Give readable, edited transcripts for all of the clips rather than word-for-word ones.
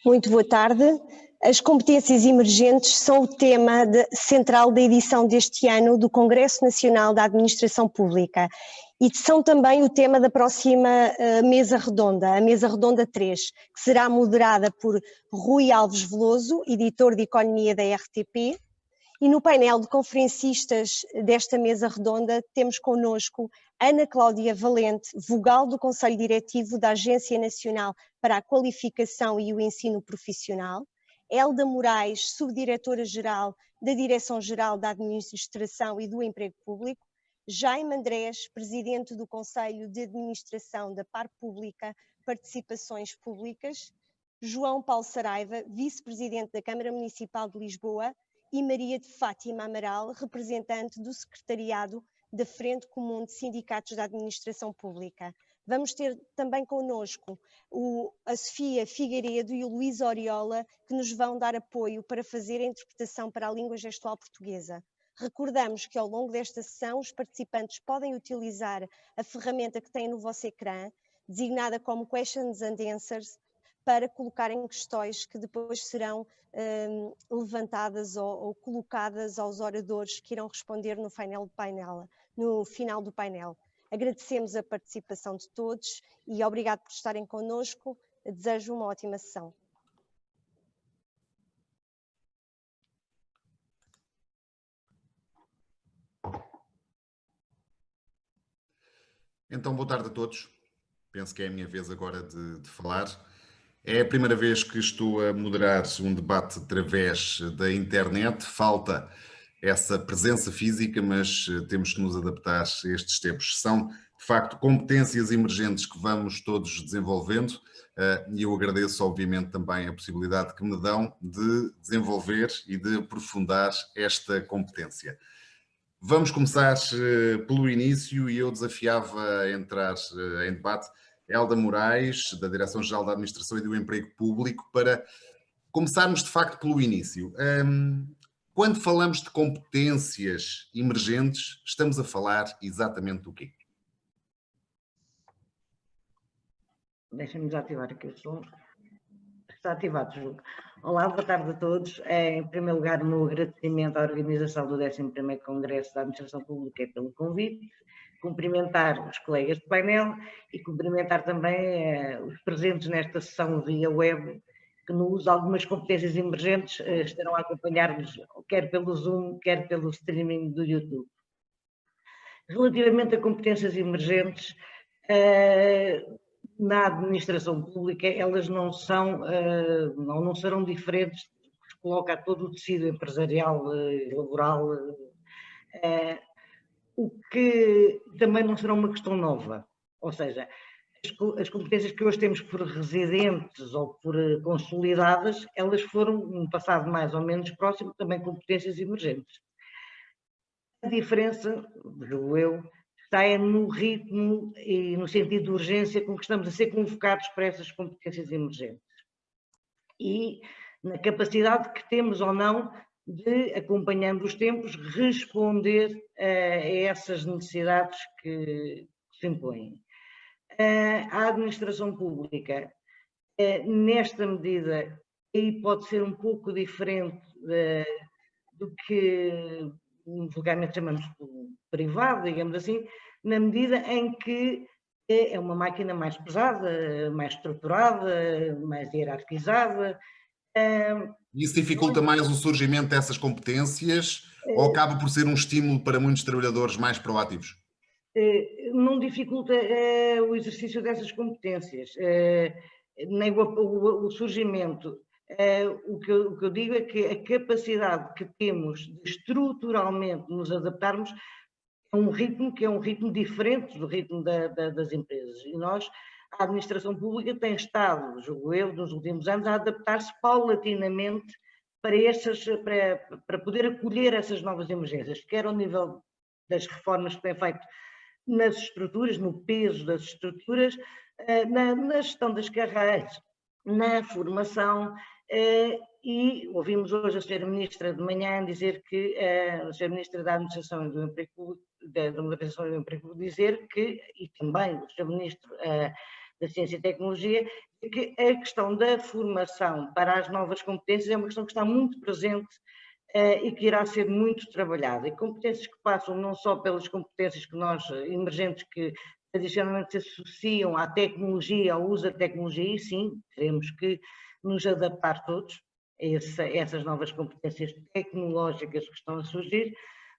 Muito boa tarde. As competências emergentes são o tema central da edição deste ano do Congresso Nacional da Administração Pública e são também o tema da próxima mesa redonda, a mesa redonda 3, que será moderada por Rui Alves Veloso, editor de Economia da RTP, e no painel de conferencistas desta mesa redonda temos connosco Ana Cláudia Valente, vogal do Conselho Diretivo da Agência Nacional para a Qualificação e o Ensino Profissional, Elda Moraes, subdiretora-geral da Direção-Geral da Administração e do Emprego Público, Jaime Andrés, presidente do Conselho de Administração da Par Pública Participações Públicas, João Paulo Saraiva, vice-presidente da Câmara Municipal de Lisboa, e Maria de Fátima Amaral, representante do Secretariado da Frente Comum de Sindicatos da Administração Pública. Vamos ter também connosco a Sofia Figueiredo e o Luís Oriola, que nos vão dar apoio para fazer a interpretação para a língua gestual portuguesa. Recordamos que ao longo desta sessão os participantes podem utilizar a ferramenta que têm no vosso ecrã, designada como Questions and Answers, para colocarem questões que depois serão levantadas ou colocadas aos oradores que irão responder no final do painel. Agradecemos a participação de todos e obrigado por estarem connosco. Desejo uma ótima sessão. Então, boa tarde a todos. Penso que é a minha vez agora de falar. É a primeira vez que estou a moderar um debate através da internet. Falta essa presença física, mas temos que nos adaptar a estes tempos. São, de facto, competências emergentes que vamos todos desenvolvendo e eu agradeço, obviamente, também a possibilidade que me dão de desenvolver e de aprofundar esta competência. Vamos começar pelo início e eu desafiava a entrar em debate Elda Moraes, da Direção-Geral da Administração e do Emprego Público, para começarmos de facto pelo início. Quando falamos de competências emergentes, estamos a falar exatamente do quê? Deixem-me desativar aqui o som. Está ativado, julgo. Olá, boa tarde a todos. Em primeiro lugar, o meu agradecimento à organização do 11º Congresso da Administração Pública pelo convite, cumprimentar os colegas de painel e cumprimentar também os presentes nesta sessão via web, que no uso de algumas competências emergentes estarão a acompanhar-nos quer pelo Zoom, quer pelo streaming do YouTube. Relativamente a competências emergentes, na administração pública, elas não serão diferentes do que se coloca a todo o tecido empresarial e laboral, o que também não será uma questão nova. Ou seja, as competências que hoje temos por residentes ou por consolidadas, elas foram, num passado mais ou menos próximo, também competências emergentes. A diferença, julgo eu, está no ritmo e no sentido de urgência com que estamos a ser convocados para essas competências emergentes. E na capacidade que temos ou não de, acompanhando os tempos, responder a essas necessidades que se impõem. A administração pública, nesta medida, aí pode ser um pouco diferente do que vulgarmente chamamos de privado, digamos assim, na medida em que é uma máquina mais pesada, mais estruturada, mais hierarquizada. Isso dificulta mais o surgimento dessas competências ou acaba por ser um estímulo para muitos trabalhadores mais proativos? Não dificulta o exercício dessas competências, nem o surgimento. O que eu digo é que a capacidade que temos de estruturalmente nos adaptarmos a um ritmo que é um ritmo diferente do ritmo das empresas. E nós, a administração pública tem estado, julgo eu, nos últimos anos, a adaptar-se paulatinamente para poder acolher essas novas emergências, quer ao nível das reformas que tem feito nas estruturas, no peso das estruturas, na gestão das carreiras, na formação, e ouvimos hoje a Sra. Ministra de manhã dizer que, a Sra. Ministra da Administração e do Emprego Público, da Modernização e do Emprego Público, dizer que, e também o Sr. Ministro da Ciência e Tecnologia, que a questão da formação para as novas competências é uma questão que está muito presente e que irá ser muito trabalhada. E competências que passam não só pelas competências que nós, emergentes, que tradicionalmente se associam à tecnologia, ao uso da tecnologia, e sim, teremos que nos adaptar todos a essas novas competências tecnológicas que estão a surgir,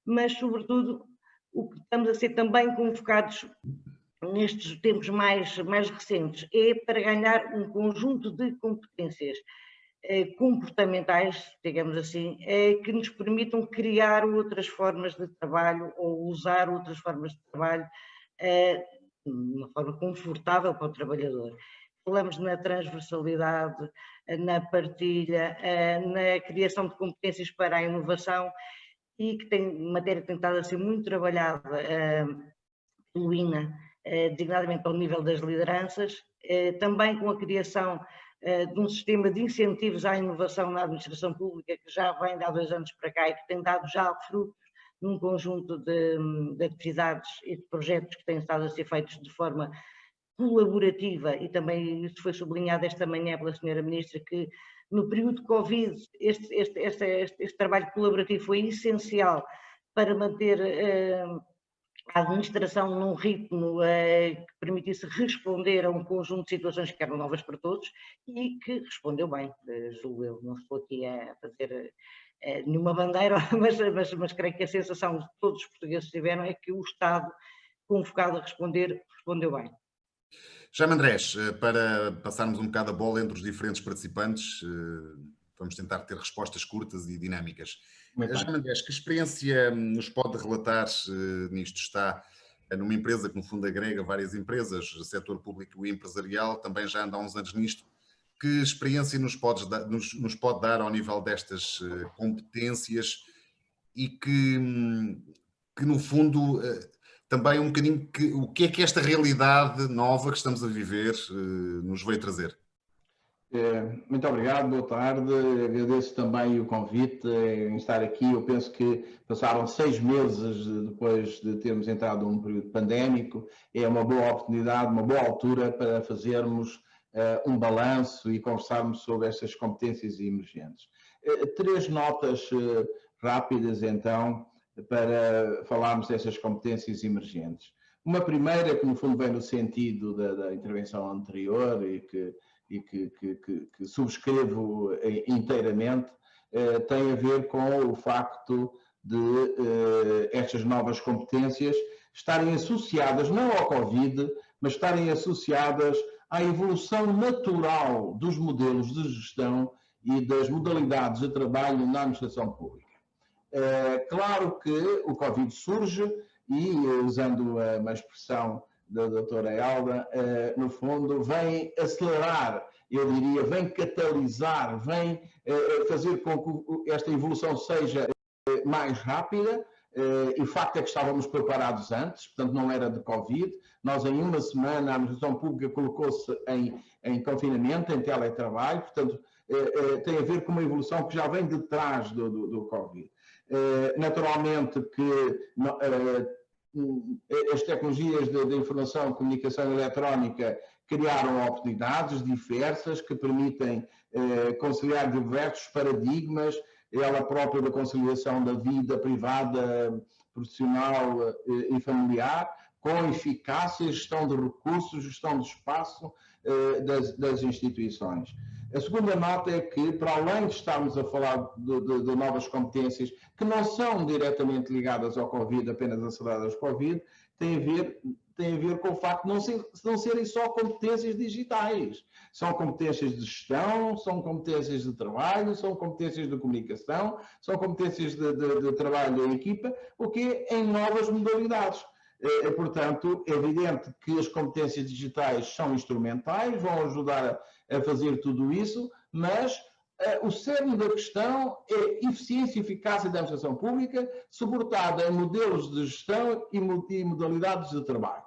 mas, sobretudo, o que estamos a ser também convocados nestes tempos mais recentes é para ganhar um conjunto de competências comportamentais, digamos assim, que nos permitam criar outras formas de trabalho ou usar outras formas de trabalho de uma forma confortável para o trabalhador. Falamos na transversalidade, na partilha, na criação de competências para a inovação e que tem matéria que tem estado a ser muito trabalhada pelo INA, designadamente ao nível das lideranças, também com a criação de um sistema de incentivos à inovação na administração pública que já vem de há 2 anos para cá e que tem dado já frutos num conjunto de atividades e de projetos que têm estado a ser feitos de forma colaborativa, e também isso foi sublinhado esta manhã pela senhora Ministra, que no período de Covid este trabalho colaborativo foi essencial para manter a administração num ritmo que permitisse responder a um conjunto de situações que eram novas para todos e que respondeu bem, julgo eu. Não estou aqui a fazer nenhuma bandeira, mas creio que a sensação de todos os portugueses tiveram é que o Estado, convocado a responder, respondeu bem. Jaime Andrés, para passarmos um bocado a bola entre os diferentes participantes, vamos tentar ter respostas curtas e dinâmicas. Jaime Andrés, que experiência nos pode relatar nisto? Está numa empresa que no fundo agrega várias empresas, o setor público e empresarial, também já anda há uns anos nisto. Que experiência nos pode dar ao nível destas competências e que no fundo também um bocadinho o que é que esta realidade nova que estamos a viver nos veio trazer? Muito obrigado, boa tarde. Agradeço também o convite em estar aqui. Eu penso que passaram 6 meses depois de termos entrado num período pandémico. É uma boa oportunidade, uma boa altura para fazermos um balanço e conversarmos sobre estas competências emergentes. 3 notas rápidas, então, para falarmos destas competências emergentes. Uma primeira, que no fundo vem no sentido da intervenção anterior e que subscrevo inteiramente, tem a ver com o facto de estas novas competências estarem associadas não ao Covid, mas estarem associadas à evolução natural dos modelos de gestão e das modalidades de trabalho na administração pública. Claro que o Covid surge e, usando uma expressão da doutora Elda, no fundo, vem acelerar, eu diria, vem catalisar, vem fazer com que esta evolução seja mais rápida, e o facto é que estávamos preparados antes, portanto não era de Covid. Nós em uma semana a administração pública colocou-se em confinamento, em teletrabalho, portanto tem a ver com uma evolução que já vem de trás do Covid. Naturalmente que as tecnologias de informação e comunicação eletrónica criaram oportunidades diversas que permitem conciliar diversos paradigmas, ela própria da conciliação da vida privada, profissional e familiar, com eficácia, gestão de recursos, gestão de espaço das instituições. A segunda nota é que, para além de estarmos a falar de novas competências que não são diretamente ligadas ao Covid, apenas aceleradas ao Covid, tem a ver com o facto de não serem só competências digitais. São competências de gestão, são competências de trabalho, são competências de comunicação, são competências de trabalho em equipa, o que é em novas modalidades. Portanto, é evidente que as competências digitais são instrumentais, vão ajudar a fazer tudo isso, mas o cerne da questão é eficiência e eficácia da administração pública, suportada em modelos de gestão e modalidades de trabalho.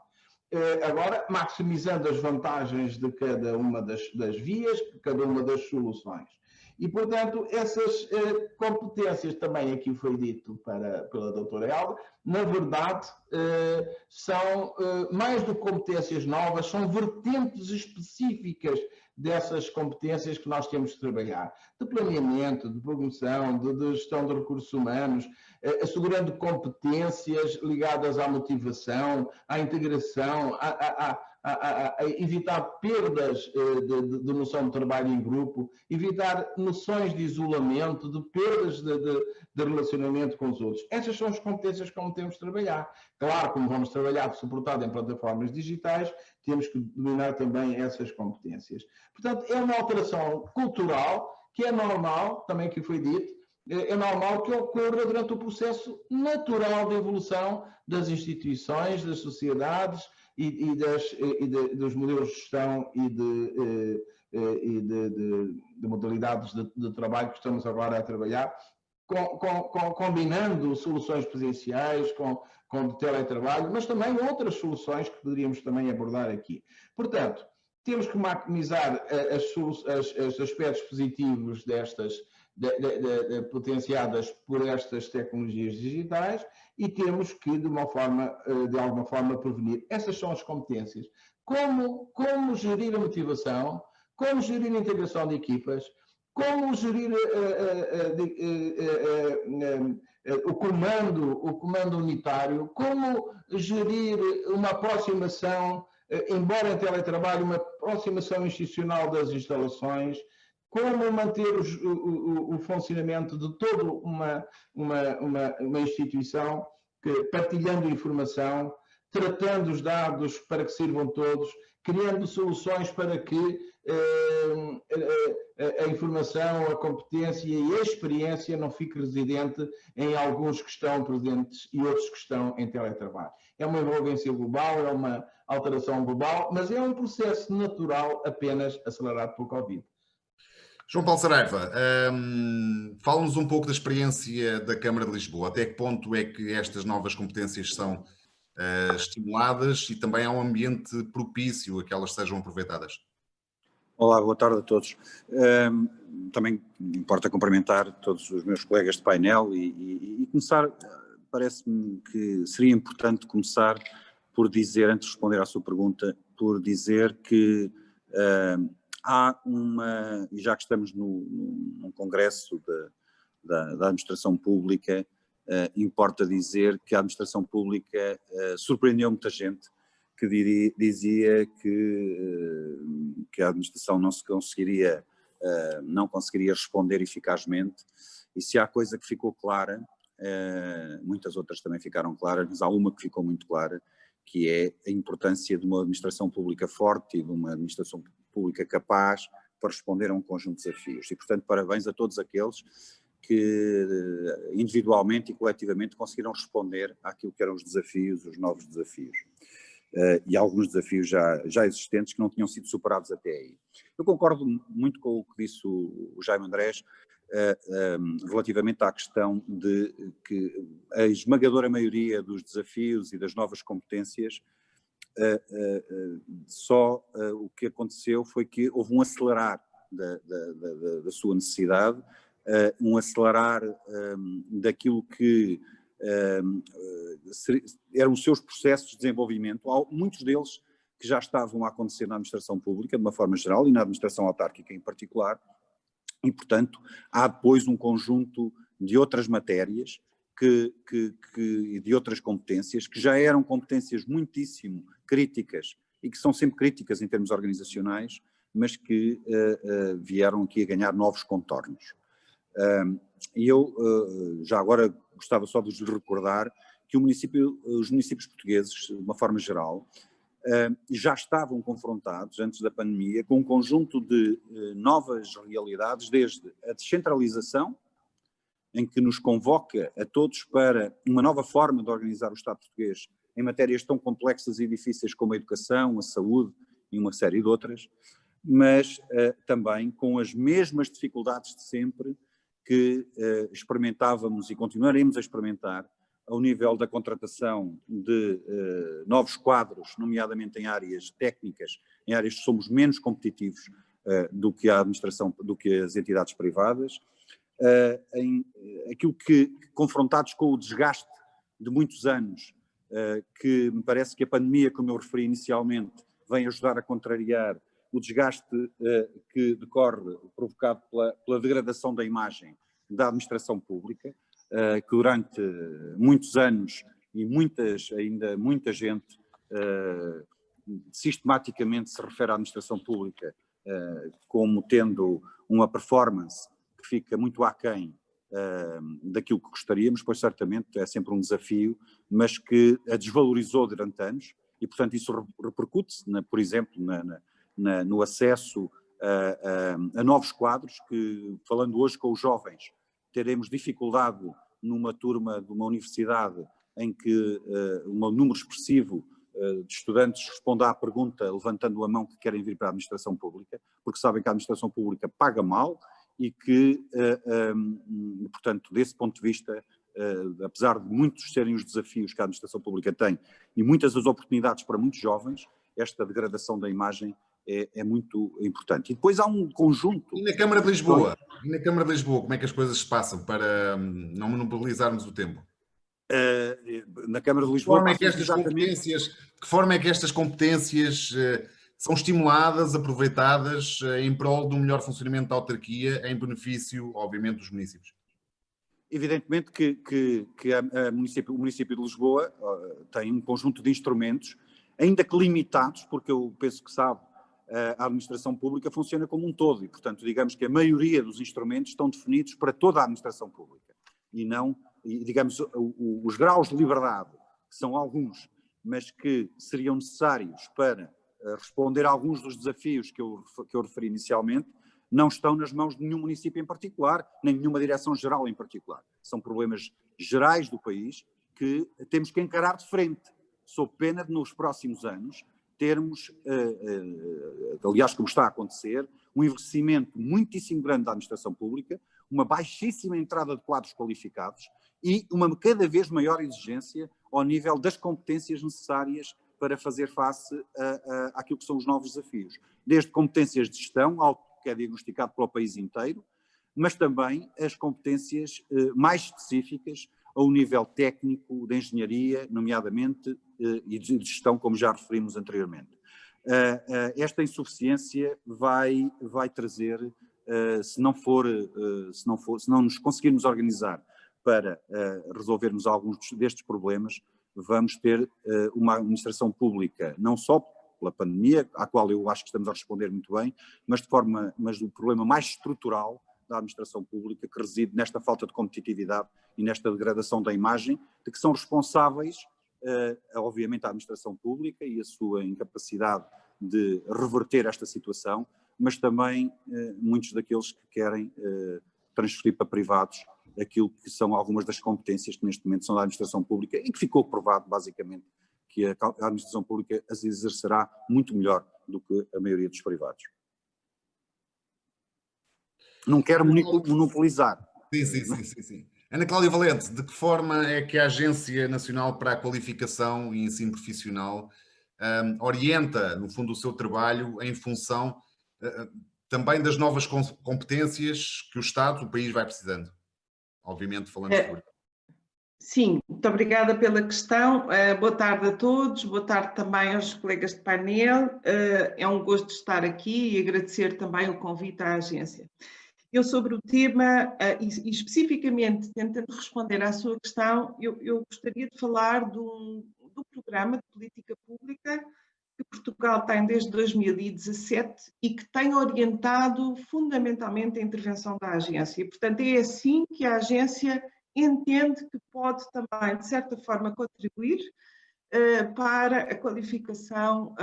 Agora, maximizando as vantagens de cada uma das vias, de cada uma das soluções. E, portanto, essas competências, também aqui foi dito pela doutora Elda, na verdade, são mais do que competências novas, são vertentes específicas dessas competências que nós temos de trabalhar, de planeamento, de promoção, de gestão de recursos humanos, assegurando competências ligadas à motivação, à integração, a evitar perdas de noção de trabalho em grupo, evitar noções de isolamento, de perdas de relacionamento com os outros. Essas são as competências como temos de trabalhar. Claro, como vamos trabalhar suportado em plataformas digitais, temos que dominar também essas competências. Portanto, é uma alteração cultural que é normal, também que foi dito, é normal que ocorra durante o processo natural de evolução das instituições, das sociedades e dos modelos de gestão e de modalidades de trabalho que estamos agora a trabalhar, combinando soluções presenciais com teletrabalho, mas também outras soluções que poderíamos também abordar aqui. Portanto, temos que maximizar os aspectos positivos potenciadas por estas tecnologias digitais e temos que, de alguma forma, prevenir. Essas são as competências. Como gerir a motivação, como gerir a integração de equipas, como gerir o comando unitário, como gerir uma aproximação, embora em teletrabalho, uma aproximação institucional das instalações, como manter o funcionamento de toda uma instituição, partilhando informação, tratando os dados para que sirvam todos, criando soluções para que a informação, a competência e a experiência não fique residente em alguns que estão presentes e outros que estão em teletrabalho. É uma envolvência global, é uma alteração global, mas é um processo natural apenas acelerado pelo Covid. João Paulo Saraiva, fala-nos um pouco da experiência da Câmara de Lisboa. Até que ponto é que estas novas competências são estimuladas e também há um ambiente propício a que elas sejam aproveitadas? Olá, boa tarde a todos. Também importa cumprimentar todos os meus colegas de painel e começar, parece-me que seria importante começar por dizer, antes de responder à sua pergunta, por dizer que há e já que estamos num congresso da administração pública, importa dizer que a administração pública surpreendeu muita gente que dizia que a administração não conseguiria responder eficazmente, e se há coisa que ficou clara, muitas outras também ficaram claras, mas há uma que ficou muito clara, que é a importância de uma administração pública forte e de uma administração pública capaz para responder a um conjunto de desafios. E, portanto, parabéns a todos aqueles que individualmente e coletivamente conseguiram responder àquilo que eram os desafios, os novos desafios. E alguns desafios já existentes que não tinham sido superados até aí. Eu concordo muito com o que disse o Jaime Andrés relativamente à questão de que a esmagadora maioria dos desafios e das novas competências, o que aconteceu foi que houve um acelerar da sua necessidade, um acelerar daquilo que eram os seus processos de desenvolvimento, muitos deles que já estavam a acontecer na administração pública de uma forma geral e na administração autárquica em particular, e portanto há depois um conjunto de outras matérias e de outras competências que já eram competências muitíssimo críticas e que são sempre críticas em termos organizacionais, mas que vieram aqui a ganhar novos contornos. E eu já agora gostava só de vos recordar que os municípios portugueses, de uma forma geral, já estavam confrontados, antes da pandemia, com um conjunto de novas realidades, desde a descentralização, em que nos convoca a todos para uma nova forma de organizar o Estado português em matérias tão complexas e difíceis como a educação, a saúde e uma série de outras, mas também com as mesmas dificuldades de sempre que experimentávamos e continuaremos a experimentar ao nível da contratação de novos quadros, nomeadamente em áreas técnicas, em áreas que somos menos competitivos do que a administração, do que as entidades privadas. Aquilo que, confrontados com o desgaste de muitos anos, que me parece que a pandemia, como eu referi inicialmente, vem ajudar a contrariar o desgaste que decorre, provocado pela degradação da imagem da administração pública, que durante muitos anos e ainda muita gente sistematicamente se refere à administração pública como tendo uma performance que fica muito aquém daquilo que gostaríamos, pois certamente é sempre um desafio, mas que a desvalorizou durante anos e, portanto, isso repercute-se, por exemplo, no acesso a novos quadros que, falando hoje com os jovens, teremos dificuldade numa turma de uma universidade em que um número expressivo de estudantes responde à pergunta levantando a mão que querem vir para a administração pública, porque sabem que a administração pública paga mal e que, portanto, desse ponto de vista, apesar de muitos serem os desafios que a administração pública tem e muitas das oportunidades para muitos jovens, esta degradação da imagem é muito importante. E depois há um conjunto... E na Câmara de Lisboa? E na Câmara de Lisboa, como é que as coisas se passam para não monopolizarmos o tempo? Na Câmara de Lisboa... Que forma é que estas competências são estimuladas, aproveitadas em prol de um melhor funcionamento da autarquia, em benefício, obviamente, dos municípios? Evidentemente que o município de Lisboa tem um conjunto de instrumentos, ainda que limitados, porque eu penso que sabe, a administração pública funciona como um todo e, portanto, digamos que a maioria dos instrumentos estão definidos para toda a administração pública e não, digamos, os graus de liberdade, que são alguns, mas que seriam necessários para responder a alguns dos desafios que eu referi inicialmente, não estão nas mãos de nenhum município em particular, nem nenhuma direção-geral em particular. São problemas gerais do país que temos que encarar de frente, sob pena de, nos próximos anos, termos, aliás, como está a acontecer, um envelhecimento muitíssimo grande da administração pública, uma baixíssima entrada de quadros qualificados e uma cada vez maior exigência ao nível das competências necessárias para fazer face àquilo que são os novos desafios. Desde competências de gestão, algo que é diagnosticado pelo país inteiro, mas também as competências mais específicas ao nível técnico, de engenharia, nomeadamente, e de gestão, como já referimos anteriormente. Esta insuficiência vai trazer, se não nos conseguirmos organizar para resolvermos alguns destes problemas, vamos ter uma administração pública, não só pela pandemia, à qual eu acho que estamos a responder muito bem, mas o problema mais estrutural da administração pública, que reside nesta falta de competitividade e nesta degradação da imagem, de que são responsáveis, obviamente, a administração pública e a sua incapacidade de reverter esta situação, mas também muitos daqueles que querem transferir para privados aquilo que são algumas das competências que neste momento são da administração pública e que ficou provado, basicamente, que a administração pública as exercerá muito melhor do que a maioria dos privados. Não quero monopolizar. Sim. Ana Cláudia Valente, de que forma é que a Agência Nacional para a Qualificação e Ensino Profissional orienta, no fundo, o seu trabalho em função também das novas competências que o Estado, o país, vai precisando? Obviamente, falando sobre... Sim, muito obrigada pela questão. Boa tarde a todos, boa tarde também aos colegas de painel. É um gosto estar aqui e agradecer também o convite à agência. Eu, sobre o tema, e especificamente tentando responder à sua questão, eu gostaria de falar do programa de política pública que Portugal tem desde 2017 e que tem orientado fundamentalmente a intervenção da agência. E, portanto, é assim que a agência entende que pode também, de certa forma, contribuir para a qualificação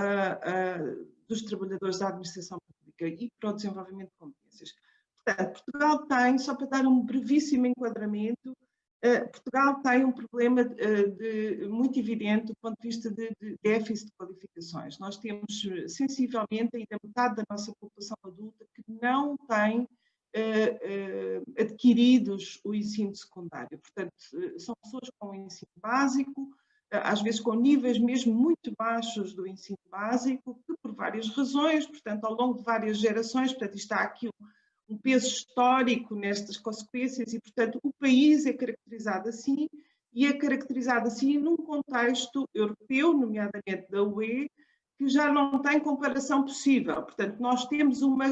dos trabalhadores da administração pública e para o desenvolvimento de competências. Portanto, Portugal tem, só para dar um brevíssimo enquadramento, Portugal tem um problema muito evidente do ponto de vista de déficit de qualificações. Nós temos sensivelmente ainda metade da nossa população adulta que não tem adquiridos o ensino secundário. Portanto, são pessoas com o ensino básico, às vezes com níveis mesmo muito baixos do ensino básico, que por várias razões, portanto, ao longo de várias gerações, portanto, está aqui um peso histórico nestas consequências e, portanto, o país é caracterizado assim, e é caracterizado assim num contexto europeu, nomeadamente da UE, que já não tem comparação possível. Portanto, nós temos uma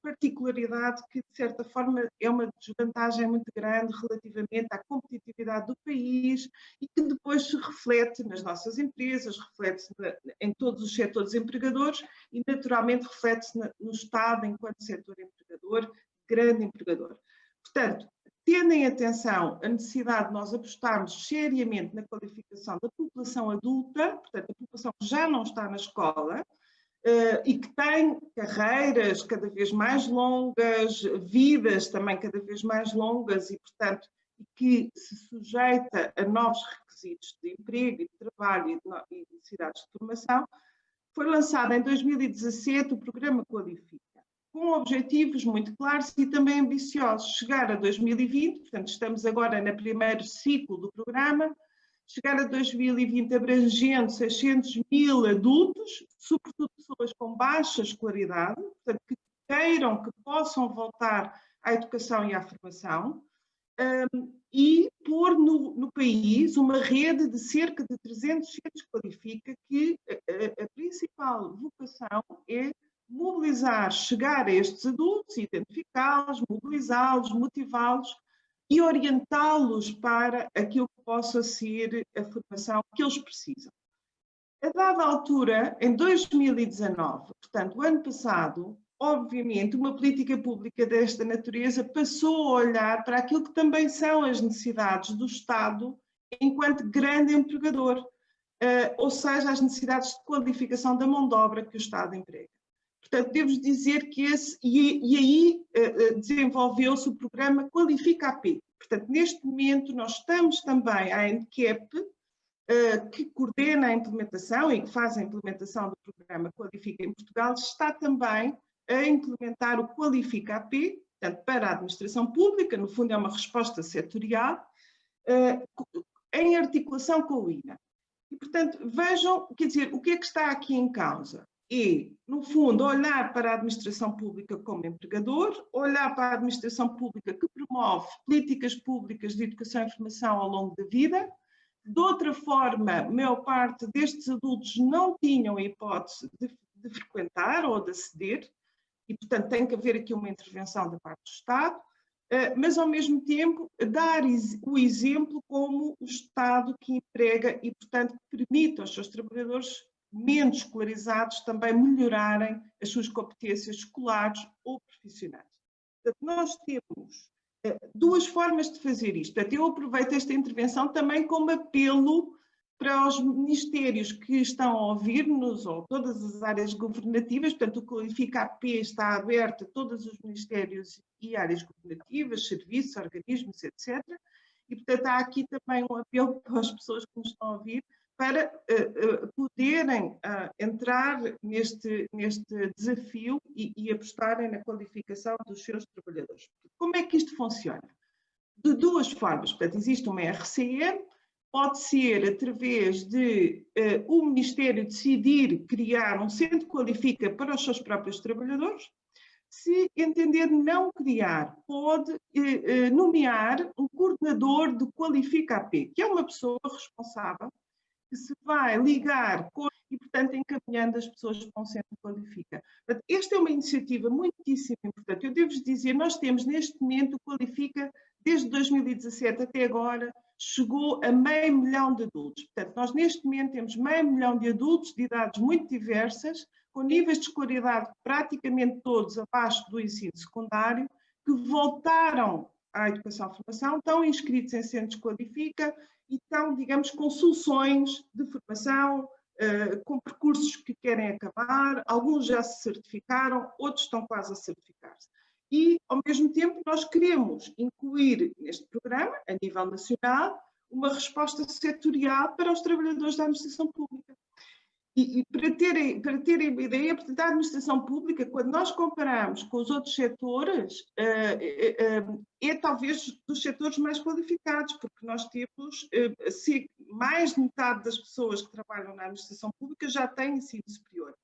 particularidade que, de certa forma, é uma desvantagem muito grande relativamente à competitividade do país e que depois se reflete nas nossas empresas, reflete-se em todos os setores empregadores e, naturalmente, reflete-se no Estado enquanto setor empregador, grande empregador. Portanto, tendo em atenção a necessidade de nós apostarmos seriamente na qualificação da população adulta, portanto, a população que já não está na escola e que tem carreiras cada vez mais longas, vidas também cada vez mais longas e, portanto, que se sujeita a novos requisitos de emprego e de trabalho e necessidades de formação, foi lançado em 2017 o programa Qualifica, com objetivos muito claros e também ambiciosos. Chegar a 2020, portanto, estamos agora no primeiro ciclo do programa, chegar a 2020 abrangendo 600 mil adultos, sobretudo pessoas com baixa escolaridade, portanto, que queiram, que possam voltar à educação e à formação, e pôr no país uma rede de cerca de 300 centros Qualifica, que a principal vocação é mobilizar, chegar a estes adultos, identificá-los, mobilizá-los, motivá-los e orientá-los para aquilo que possa ser a formação que eles precisam. A dada altura, em 2019, portanto, o ano passado, obviamente, uma política pública desta natureza passou a olhar para aquilo que também são as necessidades do Estado enquanto grande empregador, ou seja, as necessidades de qualificação da mão de obra que o Estado emprega. Portanto, devo dizer que aí desenvolveu-se o programa Qualifica AP. Portanto, neste momento nós estamos também à ENDCAP, que coordena a implementação e que faz a implementação do programa Qualifica em Portugal, está também a implementar o Qualifica AP, portanto, para a administração pública, no fundo é uma resposta setorial, em articulação com o INA. E, portanto, vejam, quer dizer, o que é que está aqui em causa? É, no fundo, olhar para a administração pública como empregador, olhar para a administração pública que promove políticas públicas de educação e formação ao longo da vida. De outra forma, a maior parte destes adultos não tinham a hipótese de frequentar ou de aceder, e, portanto, tem que haver aqui uma intervenção da parte do Estado, mas, ao mesmo tempo, dar o exemplo como o Estado que emprega e, portanto, permite aos seus trabalhadores menos escolarizados também melhorarem as suas competências escolares ou profissionais. Portanto, nós temos duas formas de fazer isto. Portanto, eu aproveito esta intervenção também como apelo para os ministérios que estão a ouvir-nos, ou todas as áreas governativas. Portanto, o Qualifica AP está aberto a todos os ministérios e áreas governativas, serviços, organismos, etc. E, portanto, há aqui também um apelo para as pessoas que nos estão a ouvir para poderem entrar neste desafio e apostarem na qualificação dos seus trabalhadores. Como é que isto funciona? De duas formas. Portanto, existe uma RCM, pode ser através de o Ministério decidir criar um centro de Qualifica para os seus próprios trabalhadores. Se entender não criar, pode nomear um coordenador de Qualifica AP, que é uma pessoa responsável que se vai ligar e, portanto, encaminhando as pessoas para um centro de Qualifica. Portanto, esta é uma iniciativa muitíssimo importante. Eu devo dizer, nós temos neste momento o Qualifica, desde 2017 até agora, chegou a 500 mil de adultos. Portanto, nós neste momento temos 500 mil de adultos de idades muito diversas, com níveis de escolaridade praticamente todos abaixo do ensino secundário, que voltaram à educação e formação, estão inscritos em centros de Qualifica e estão, digamos, com soluções de formação, com percursos que querem acabar, alguns já se certificaram, outros estão quase a certificar-se. E, ao mesmo tempo, nós queremos incluir neste programa, a nível nacional, uma resposta setorial para os trabalhadores da administração pública. E para terem uma ideia, portanto, a administração pública, quando nós comparamos com os outros setores, é talvez dos setores mais qualificados, porque nós temos, mais de metade das pessoas que trabalham na administração pública já têm ensino superior.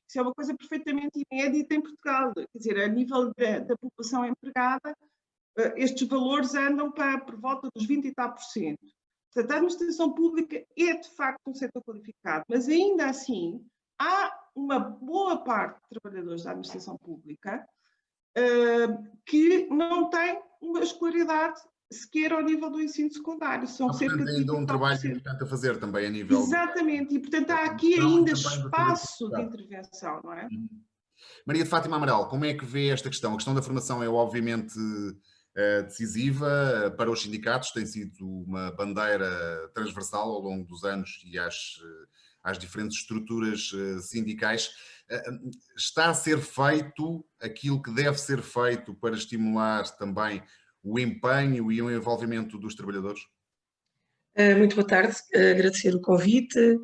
Isso é uma coisa perfeitamente inédita em Portugal, quer dizer, a nível da população empregada, estes valores andam por volta dos 20 e tal %. Portanto, a administração pública é, de facto, um setor qualificado, mas ainda assim há uma boa parte de trabalhadores da administração pública que não têm uma escolaridade sequer ao nível do ensino secundário. São cerca de ainda um trabalho importante a fazer também a nível... Exatamente, e portanto há aqui ainda espaço de intervenção, não é? Maria de Fátima Amaral, como é que vê esta questão? A questão da formação é obviamente decisiva para os sindicatos, tem sido uma bandeira transversal ao longo dos anos e às diferentes estruturas sindicais. Está a ser feito aquilo que deve ser feito para estimular também o empenho e o envolvimento dos trabalhadores? Muito boa tarde, agradecer o convite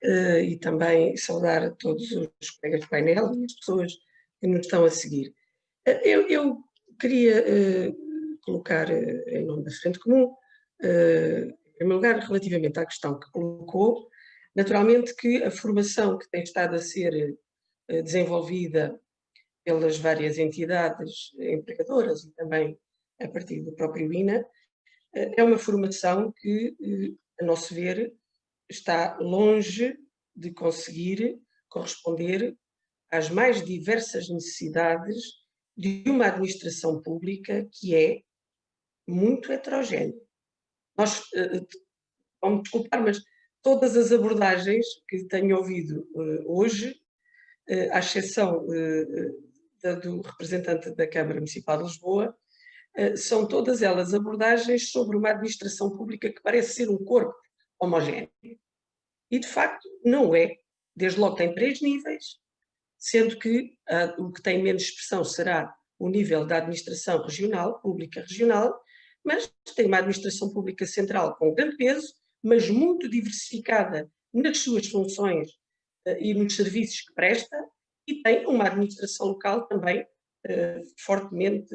e também saudar todos os colegas do painel e as pessoas que nos estão a seguir. Eu queria colocar em nome da Frente Comum, em primeiro lugar, relativamente à questão que colocou, naturalmente que a formação que tem estado a ser desenvolvida pelas várias entidades empregadoras e também a partir do próprio INA, é uma formação que, a nosso ver, está longe de conseguir corresponder às mais diversas necessidades de uma administração pública que é muito heterogénea. Nós, vamos desculpar, mas todas as abordagens que tenho ouvido hoje, à exceção do representante da Câmara Municipal de Lisboa, são todas elas abordagens sobre uma administração pública que parece ser um corpo homogéneo. E, de facto, não é. Desde logo tem 3 níveis, sendo que o que tem menos expressão será o nível da administração regional, pública regional, mas tem uma administração pública central com grande peso, mas muito diversificada nas suas funções e nos serviços que presta, e tem uma administração local também fortemente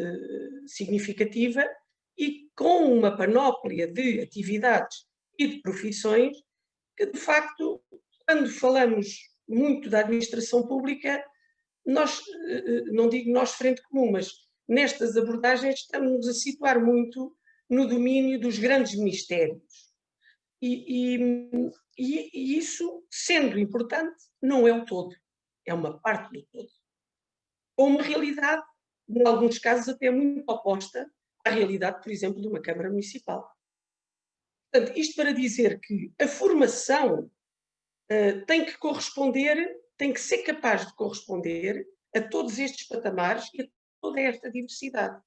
significativa e com uma panóplia de atividades e de profissões que, de facto, quando falamos muito da administração pública, nós, não digo nós Frente Comum, mas nestas abordagens estamos a situar muito no domínio dos grandes ministérios. E isso, sendo importante, não é o todo, é uma parte do todo. Com uma realidade, em alguns casos, até muito oposta à realidade, por exemplo, de uma Câmara Municipal. Portanto, isto para dizer que a formação tem que corresponder, tem que ser capaz de corresponder a todos estes patamares e a toda esta diversidade.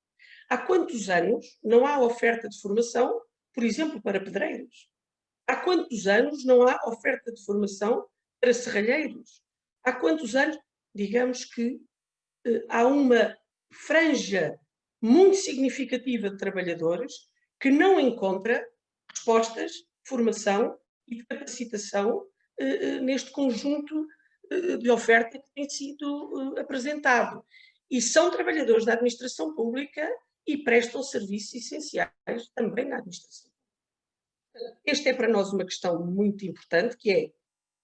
Há quantos anos não há oferta de formação, por exemplo, para pedreiros? Há quantos anos não há oferta de formação para serralheiros? Há quantos anos, digamos que há uma franja muito significativa de trabalhadores que não encontra respostas de formação e de capacitação neste conjunto de oferta que tem sido apresentado. E são trabalhadores da administração pública e prestam serviços essenciais também na administração. Esta é para nós uma questão muito importante, que é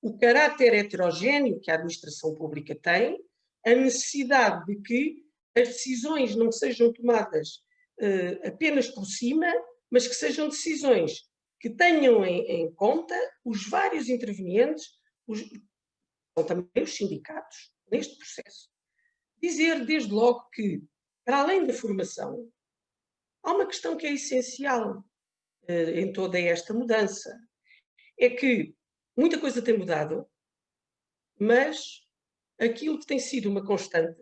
o caráter heterogéneo que a administração pública tem, a necessidade de que as decisões não sejam tomadas apenas por cima, mas que sejam decisões que tenham em conta os vários intervenientes, são também os sindicatos, neste processo. Dizer, desde logo, que, para além da formação, há uma questão que é essencial em toda esta mudança. É que muita coisa tem mudado, mas aquilo que tem sido uma constante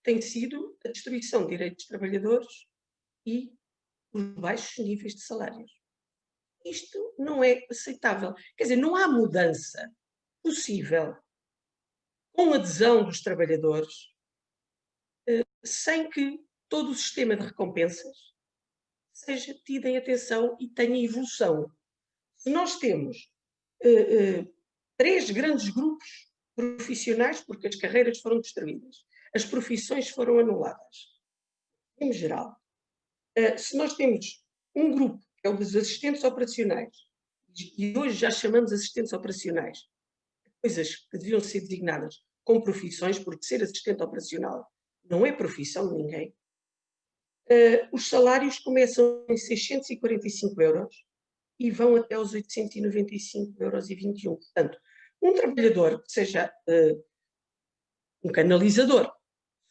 tem sido a destruição de direitos dos trabalhadores e os baixos níveis de salários. Isto não é aceitável. Quer dizer, não há mudança possível com adesão dos trabalhadores sem que todo o sistema de recompensas seja tido em atenção e tenha evolução. Se nós temos 3 grandes grupos profissionais, porque as carreiras foram destruídas, as profissões foram anuladas. Em geral, se nós temos um grupo, que é o dos assistentes operacionais, e hoje já chamamos assistentes operacionais, coisas que deviam ser designadas como profissões, porque ser assistente operacional não é profissão de ninguém, os salários começam em 645 euros e vão até aos 895,21 euros. Portanto, um trabalhador que seja um canalizador,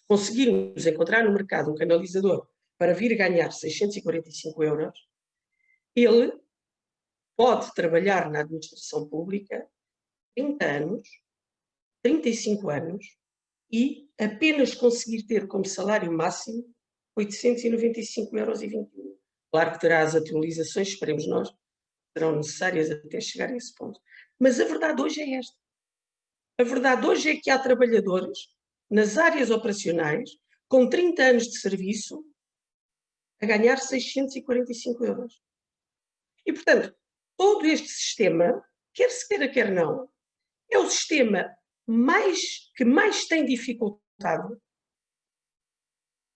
se conseguirmos encontrar no mercado um canalizador para vir ganhar 645 euros, ele pode trabalhar na administração pública 30 anos, 35 anos e apenas conseguir ter como salário máximo 895,21 euros. Claro que terá as atualizações, esperemos nós, serão necessárias até chegar a esse ponto. Mas a verdade hoje é esta. A verdade hoje é que há trabalhadores nas áreas operacionais com 30 anos de serviço a ganhar 645 euros. E, portanto, todo este sistema, quer se queira, quer não, é o sistema que mais tem dificultado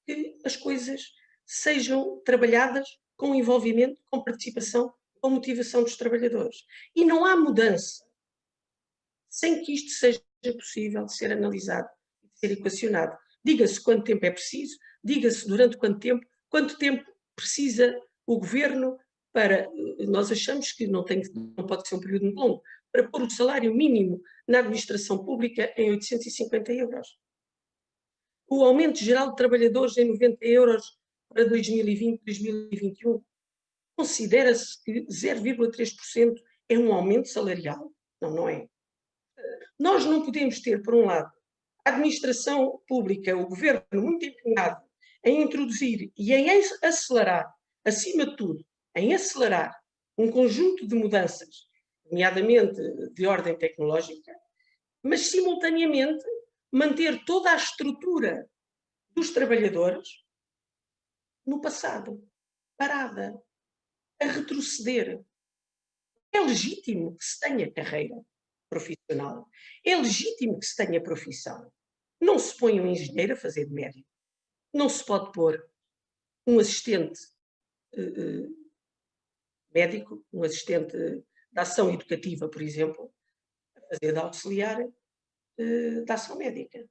que as coisas sejam trabalhadas com envolvimento, com participação, com motivação dos trabalhadores. E não há mudança sem que isto seja possível de ser analisado e de ser equacionado. Diga-se quanto tempo é preciso, diga-se durante quanto tempo precisa o governo para, nós achamos que não pode ser um período muito longo, para pôr o salário mínimo na administração pública em 850 euros. O aumento geral de trabalhadores em 90 euros para 2020, 2021, considera-se que 0,3% é um aumento salarial? Não, não é. Nós não podemos ter, por um lado, a administração pública, o governo muito empenhado em introduzir e em acelerar, acima de tudo, em acelerar um conjunto de mudanças, nomeadamente de ordem tecnológica, mas simultaneamente manter toda a estrutura dos trabalhadores no passado, parada, a retroceder. É legítimo que se tenha carreira profissional, é legítimo que se tenha profissão. Não se põe um engenheiro a fazer de médico, não se pode pôr um assistente médico, um assistente de ação educativa, por exemplo, a fazer de auxiliar da ação médica.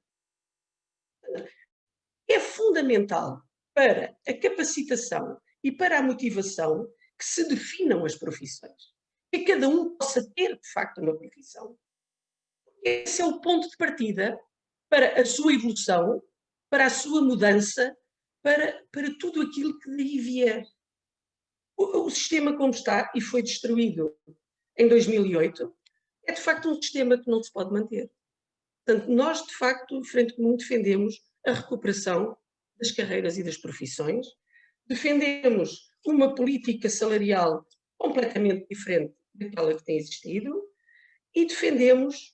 É fundamental para a capacitação e para a motivação que se definam as profissões. Que cada um possa ter, de facto, uma profissão. Esse é o ponto de partida para a sua evolução, para a sua mudança, para tudo aquilo que daí vier. O sistema como está e foi destruído em 2008 é, de facto, um sistema que não se pode manter. Portanto, nós, de facto, Frente Comum, defendemos a recuperação das carreiras e das profissões, defendemos uma política salarial completamente diferente daquela que tem existido e defendemos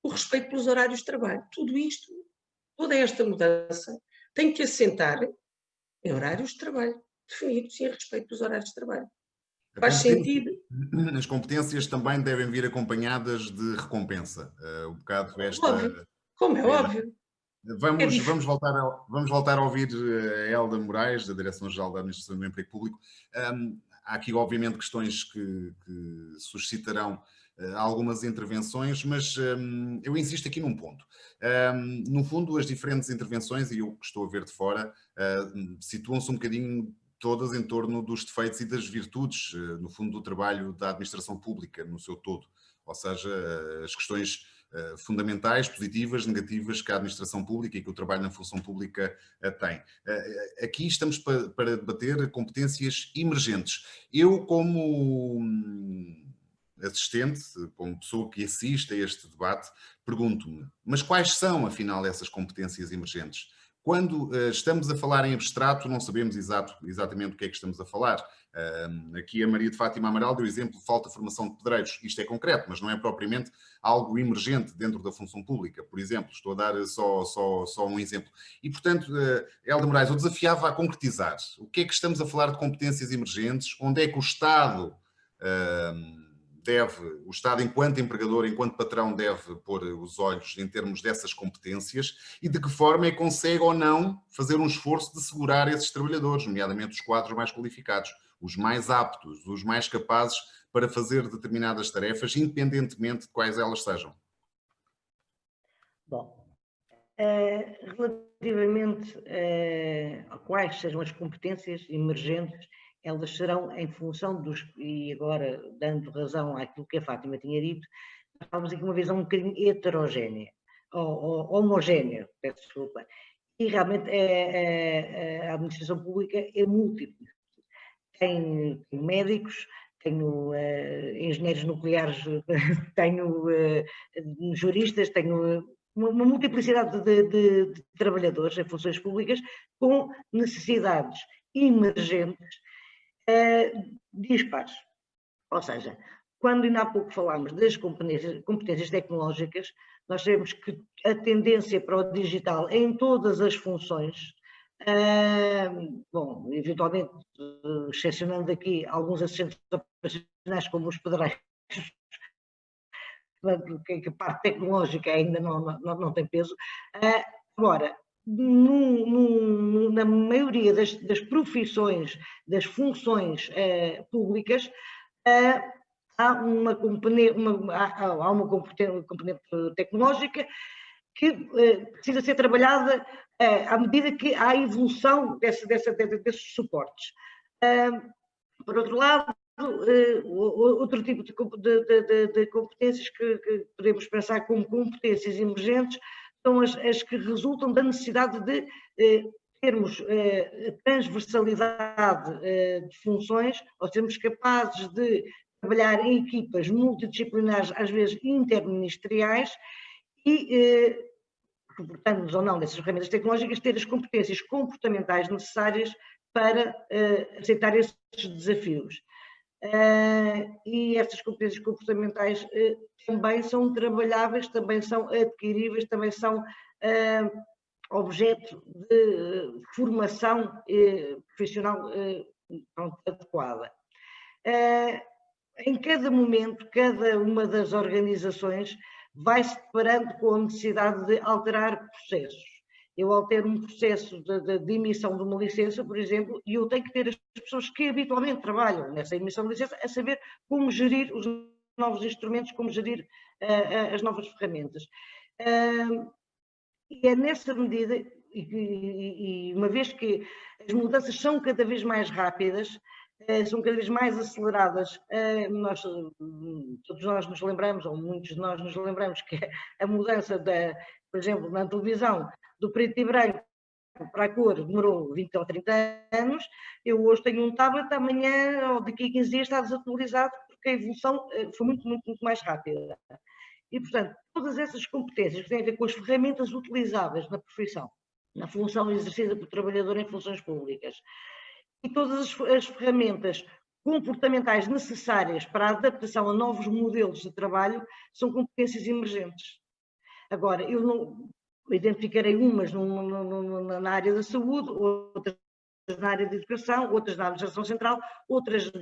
o respeito pelos horários de trabalho. Tudo isto, toda esta mudança tem que assentar em horários de trabalho definidos e em respeito dos horários de trabalho. Faz sentido? As competências também devem vir acompanhadas de recompensa. Um bocado esta... Óbvio. Como é óbvio. Vamos voltar a ouvir a Elda Moraes, da Direção-Geral da Administração do Emprego Público. Há aqui, obviamente, questões que suscitarão algumas intervenções, mas eu insisto aqui num ponto. No fundo, as diferentes intervenções, e eu que estou a ver de fora, situam-se um bocadinho todas em torno dos defeitos e das virtudes, no fundo, do trabalho da administração pública no seu todo. Ou seja, as questões fundamentais, positivas, negativas que a administração pública e que o trabalho na função pública tem. Aqui estamos para debater competências emergentes. Eu, como assistente, como pessoa que assiste a este debate, pergunto-me, mas quais são, afinal, essas competências emergentes? Quando estamos a falar em abstrato, não sabemos exatamente o que é que estamos a falar. Aqui a Maria de Fátima Amaral deu exemplo de falta de formação de pedreiros. Isto é concreto, mas não é propriamente algo emergente dentro da função pública. Por exemplo, estou a dar só um exemplo. E, portanto, Elda Moraes, eu desafiava a concretizar. O que é que estamos a falar de competências emergentes? Onde é que o Estado o Estado, enquanto empregador, enquanto patrão, deve pôr os olhos em termos dessas competências e de que forma é que consegue ou não fazer um esforço de segurar esses trabalhadores, nomeadamente os quadros mais qualificados, os mais aptos, os mais capazes para fazer determinadas tarefas, independentemente de quais elas sejam. Bom, relativamente a quais sejam as competências emergentes, elas serão em função dos, e agora dando razão àquilo que a Fátima tinha dito, estamos aqui uma visão um bocadinho heterogénea, ou homogénea, peço desculpa, e realmente a administração pública é múltipla. Tenho médicos, tenho engenheiros nucleares, tenho juristas, tenho uma multiplicidade de trabalhadores em funções públicas com necessidades emergentes dispares. Ou seja, quando ainda há pouco falámos das competências tecnológicas, nós sabemos que a tendência para o digital em todas as funções, bom, eventualmente, excepcionando aqui alguns assistentes operacionais como os pedreiros, que a parte tecnológica ainda não tem peso. Agora, na maioria das profissões, das funções públicas, há uma componente tecnológica que precisa ser trabalhada à medida que há a evolução desses suportes. Por outro lado, outro tipo de competências que podemos pensar como competências emergentes são as que resultam da necessidade de termos transversalidade de funções, ou sermos capazes de trabalhar em equipas multidisciplinares, às vezes interministeriais, e, comportando-nos ou não nessas ferramentas tecnológicas, ter as competências comportamentais necessárias para aceitar esses desafios. E estas competências comportamentais também são trabalháveis, também são adquiríveis, também são objeto de formação profissional adequada. Em cada momento, cada uma das organizações vai se deparando com a necessidade de alterar processos. Eu altero um processo de emissão de uma licença, por exemplo, e eu tenho que ter as pessoas que habitualmente trabalham nessa emissão de licença a saber como gerir os novos instrumentos, como gerir as novas ferramentas. E é nessa medida, e uma vez que as mudanças são cada vez mais rápidas, são cada vez mais aceleradas, todos nós nos lembramos, ou muitos de nós nos lembramos, que a mudança, por exemplo, na televisão, do preto e branco para a cor demorou 20 ou 30 anos, eu hoje tenho um tablet, amanhã ou daqui a 15 dias está desatualizado, porque a evolução foi muito mais rápida. E, portanto, todas essas competências que têm a ver com as ferramentas utilizáveis na profissão, na função exercida pelo trabalhador em funções públicas, e todas as ferramentas comportamentais necessárias para a adaptação a novos modelos de trabalho são competências emergentes. Agora, eu não identificarei umas na área da saúde, outras na área da educação, outras na administração central, outras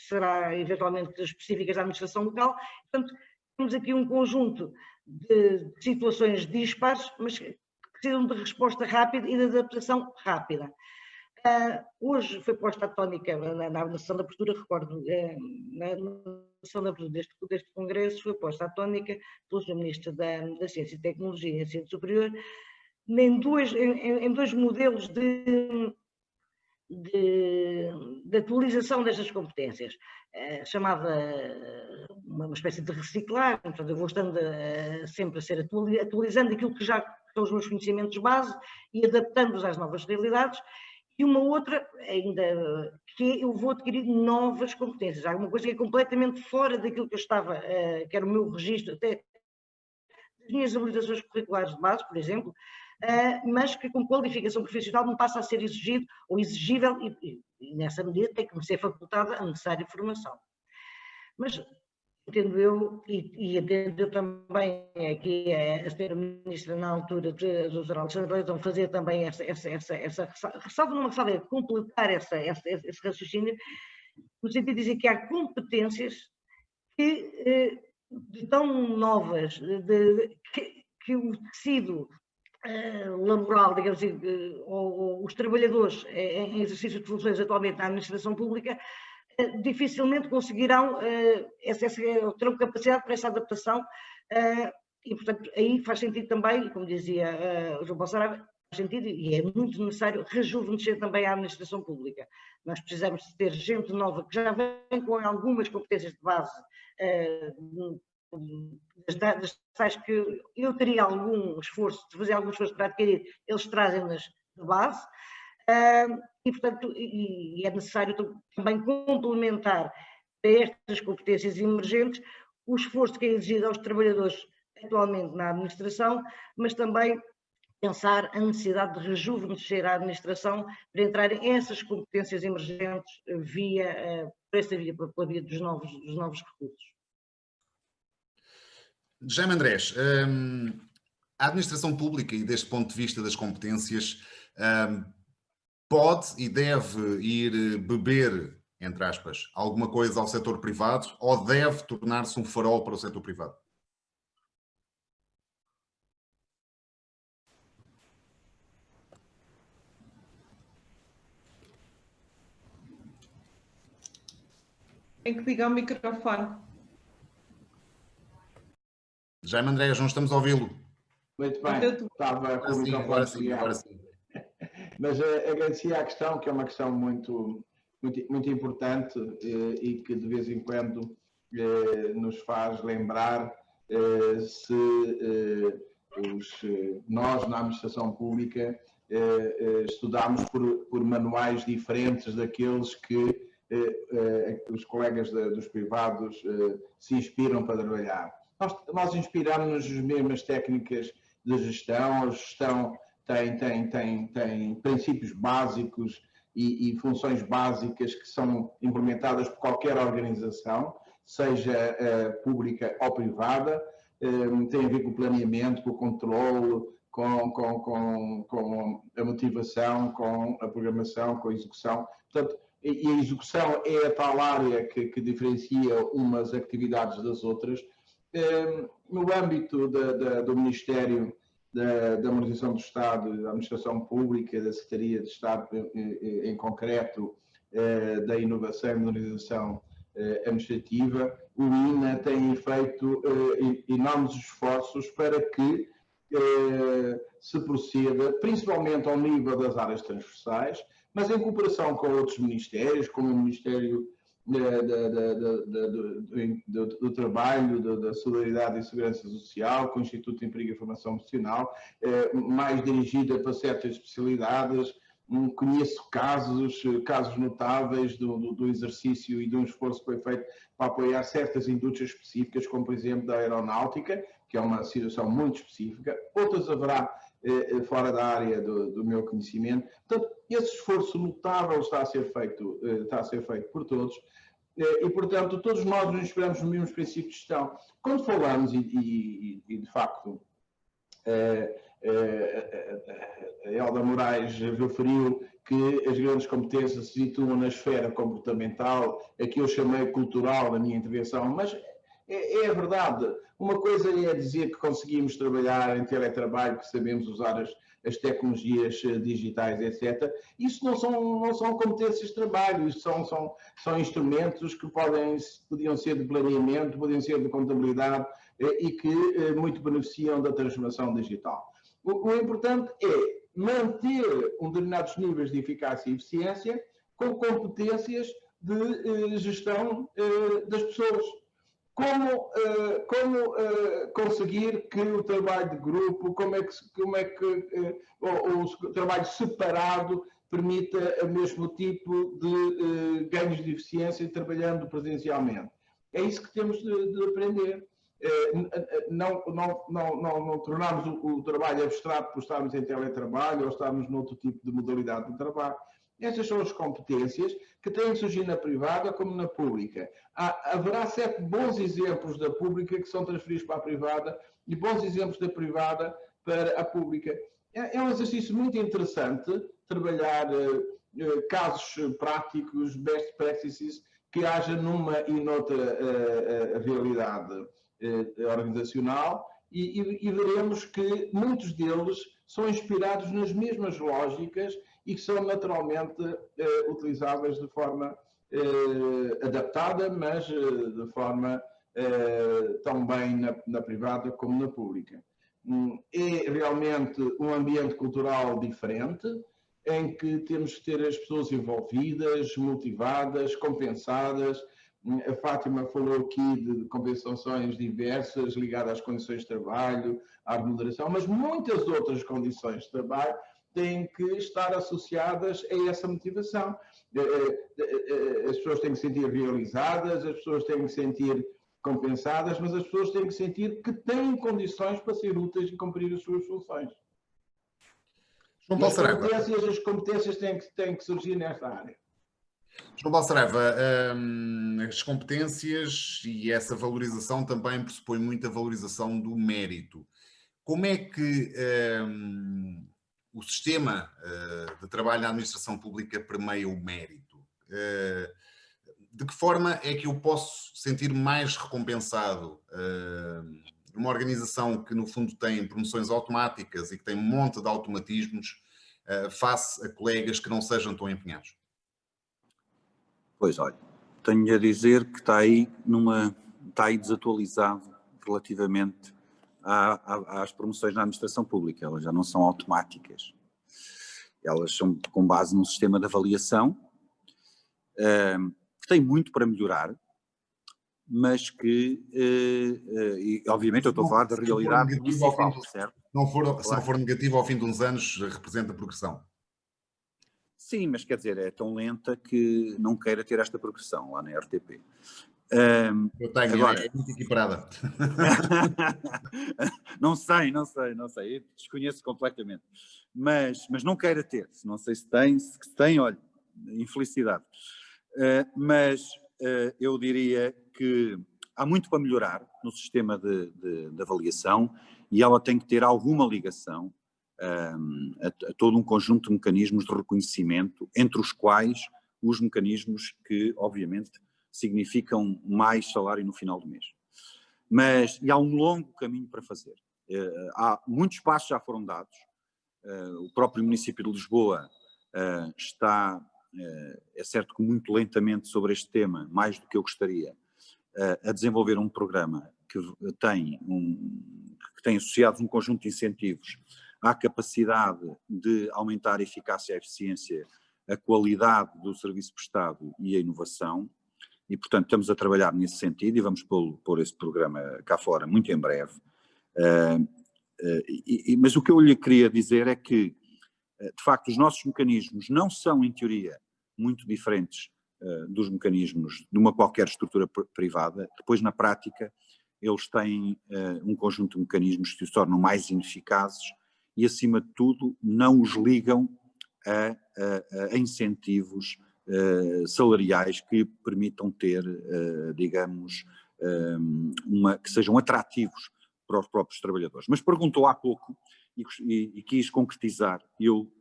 será eventualmente específicas da administração local. Portanto, temos aqui um conjunto de situações dispares, mas que precisam de resposta rápida e de adaptação rápida. Hoje foi posta a tónica na sessão de abertura, recordo, na sessão de abertura deste congresso foi posta a tónica pelo Sr. Ministro da Ciência e Tecnologia e Ensino Superior em dois modelos de atualização destas competências, chamada uma espécie de reciclar, portanto eu vou estando sempre a ser atualizando aquilo que já são os meus conhecimentos base e adaptando-os às novas realidades, e uma outra ainda que eu vou adquirir novas competências, alguma coisa que é completamente fora daquilo que eu estava, que era o meu registro, até das minhas habilitações curriculares de base, por exemplo, mas que com qualificação profissional me passa a ser exigido ou exigível e nessa medida tem que me ser facultada a necessária formação. Mas entendo eu, e entendo eu também aqui a senhora Ministra na altura, a doutora Alexandra Leitão, fazer também essa ressalva, numa ressalva, completar esse raciocínio, no sentido de dizer que há competências que, tão novas, que o tecido laboral, digamos assim, ou os trabalhadores em exercício de funções atualmente na administração pública, dificilmente conseguirão, terão capacidade para essa adaptação, e portanto aí faz sentido também, como dizia o João Paulo Saraiva, faz sentido e é muito necessário rejuvenescer também a administração pública. Nós precisamos de ter gente nova que já vem com algumas competências de base, das tais que eu teria algum esforço, de fazer algum esforço para adquirir, eles trazem-nas de base, e portanto e é necessário também complementar para estas competências emergentes o esforço que é exigido aos trabalhadores atualmente na administração, mas também pensar a necessidade de rejuvenescer a administração para entrarem essas competências emergentes por essa via, pela via dos novos recursos. Jaime Andrés, a administração pública e deste ponto de vista das competências pode e deve ir beber, entre aspas, alguma coisa ao setor privado ou deve tornar-se um farol para o setor privado? Tem que ligar o microfone. Jaime Andrés, não estamos a ouvi-lo. Muito bem, estava com o microfone ligado. Agora sim. Mas agradecia a questão, que é uma questão muito importante e que de vez em quando nos faz lembrar se nós na administração pública estudamos por manuais diferentes daqueles que os colegas dos privados se inspiram para trabalhar. Nós inspiramos-nos nas mesmas técnicas de gestão. A gestão tem princípios básicos e funções básicas que são implementadas por qualquer organização, seja pública ou privada. Tem a ver com o planeamento, com o controle, com a motivação, com a programação, com a execução. Portanto, e a execução é a tal área que diferencia umas atividades das outras. No âmbito do Ministério da Modernização do Estado, da Administração Pública, da Secretaria de Estado, em concreto, da Inovação e Modernização Administrativa, o INA tem feito enormes esforços para que se proceda, principalmente ao nível das áreas transversais, mas em cooperação com outros ministérios, como o Ministério do Trabalho, da Solidariedade e Segurança Social, com o Instituto de Emprego e Formação Profissional, mais dirigida para certas especialidades. Conheço casos notáveis do exercício e de um esforço que foi feito para apoiar certas indústrias específicas, como por exemplo da aeronáutica, que é uma situação muito específica. Outras haverá fora da área do meu conhecimento. Portanto, esse esforço notável está a ser feito por todos e, portanto, todos nós nos inspiramos nos mesmos princípios de gestão. Quando falamos, e de facto, a Elda Moraes referiu que as grandes competências se situam na esfera comportamental, aqui eu chamei cultural na minha intervenção, mas é verdade. Uma coisa é dizer que conseguimos trabalhar em teletrabalho, que sabemos usar as tecnologias digitais, etc. Isso não são competências de trabalho, isso são instrumentos que podiam ser de planeamento, podiam ser de contabilidade e que muito beneficiam da transformação digital. O importante é manter determinados níveis de eficácia e eficiência com competências de gestão das pessoas. Como conseguir que o trabalho de grupo, como é que o trabalho separado permita o mesmo tipo de ganhos de eficiência trabalhando presencialmente. É isso que temos de aprender. Não tornarmos o trabalho abstrato por estarmos em teletrabalho ou estarmos noutro tipo de modalidade de trabalho. Essas são as competências que têm de surgir na privada como na pública. Haverá certos bons exemplos da pública que são transferidos para a privada e bons exemplos da privada para a pública. É um exercício muito interessante trabalhar casos práticos, best practices, que haja numa e noutra realidade organizacional, e veremos que muitos deles são inspirados nas mesmas lógicas e que são naturalmente utilizáveis de forma adaptada, mas de forma também na privada como na pública. É realmente um ambiente cultural diferente, em que temos que ter as pessoas envolvidas, motivadas, compensadas. A Fátima falou aqui de compensações diversas ligadas às condições de trabalho, à remuneração, mas muitas outras condições de trabalho têm que estar associadas a essa motivação. As pessoas têm que se sentir realizadas, as pessoas têm que se sentir compensadas, mas as pessoas têm que sentir que têm condições para ser úteis e cumprir as suas funções. João Paulo Saraiva. As competências têm que surgir nesta área. João Paulo Saraiva, as competências e essa valorização também pressupõe muita valorização do mérito. Como é que o sistema de trabalho na administração pública permeia o mérito? De que forma é que eu posso sentir mais recompensado numa organização que, no fundo, tem promoções automáticas e que tem um monte de automatismos face a colegas que não sejam tão empenhados? Pois, olha, tenho a dizer que está aí desatualizado relativamente às promoções na administração pública. Elas já não são automáticas. Elas são com base num sistema de avaliação que tem muito para melhorar, mas que, e, obviamente, eu estou a falar da realidade municipal, certo? Se não for negativo, ao fim de uns anos representa progressão. Sim, mas quer dizer, é tão lenta que não queira ter esta progressão lá na RTP. Eu tenho, agora, é muito equiparada. Não sei, eu desconheço completamente. Mas não queira ter, não sei se tem, olha, infelicidade. Mas eu diria que há muito para melhorar no sistema de avaliação e ela tem que ter alguma ligação a todo um conjunto de mecanismos de reconhecimento, entre os quais os mecanismos que, obviamente, significam mais salário no final do mês. E há um longo caminho para fazer. Há muitos passos já foram dados. O próprio município de Lisboa está, é certo que muito lentamente sobre este tema, mais do que eu gostaria, a desenvolver um programa que tem associados um conjunto de incentivos à capacidade de aumentar a eficácia, a eficiência, a qualidade do serviço prestado e a inovação, e portanto estamos a trabalhar nesse sentido e vamos pôr esse programa cá fora muito em breve. Mas o que eu lhe queria dizer é que, de facto, os nossos mecanismos não são, em teoria, muito diferentes dos mecanismos de uma qualquer estrutura privada. Depois, na prática, eles têm um conjunto de mecanismos que os tornam mais ineficazes e, acima de tudo, não os ligam a incentivos salariais que permitam ter, digamos, que sejam atrativos para os próprios trabalhadores. Mas perguntou há pouco e quis concretizar, eu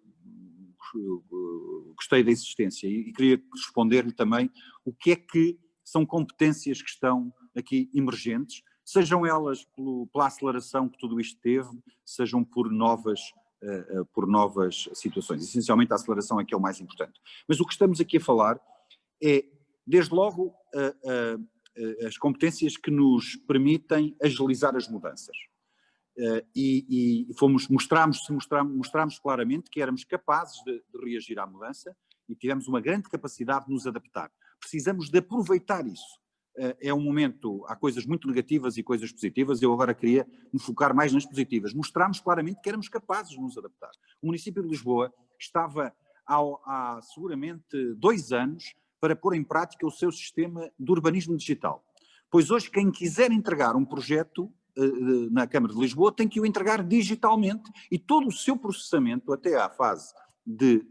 gostei da existência e queria responder-lhe também o que é que são competências que estão aqui emergentes, sejam elas pela aceleração que tudo isto teve, sejam por novas situações. Essencialmente a aceleração é que é o mais importante. Mas o que estamos aqui a falar é, desde logo, as competências que nos permitem agilizar as mudanças. Mostramos claramente que éramos capazes de reagir à mudança e tivemos uma grande capacidade de nos adaptar. Precisamos de aproveitar isso. É um momento, há coisas muito negativas e coisas positivas, eu agora queria me focar mais nas positivas. Mostramos claramente que éramos capazes de nos adaptar. O município de Lisboa estava há seguramente 2 anos para pôr em prática o seu sistema de urbanismo digital. Pois hoje quem quiser entregar um projeto na Câmara de Lisboa tem que o entregar digitalmente e todo o seu processamento até à fase de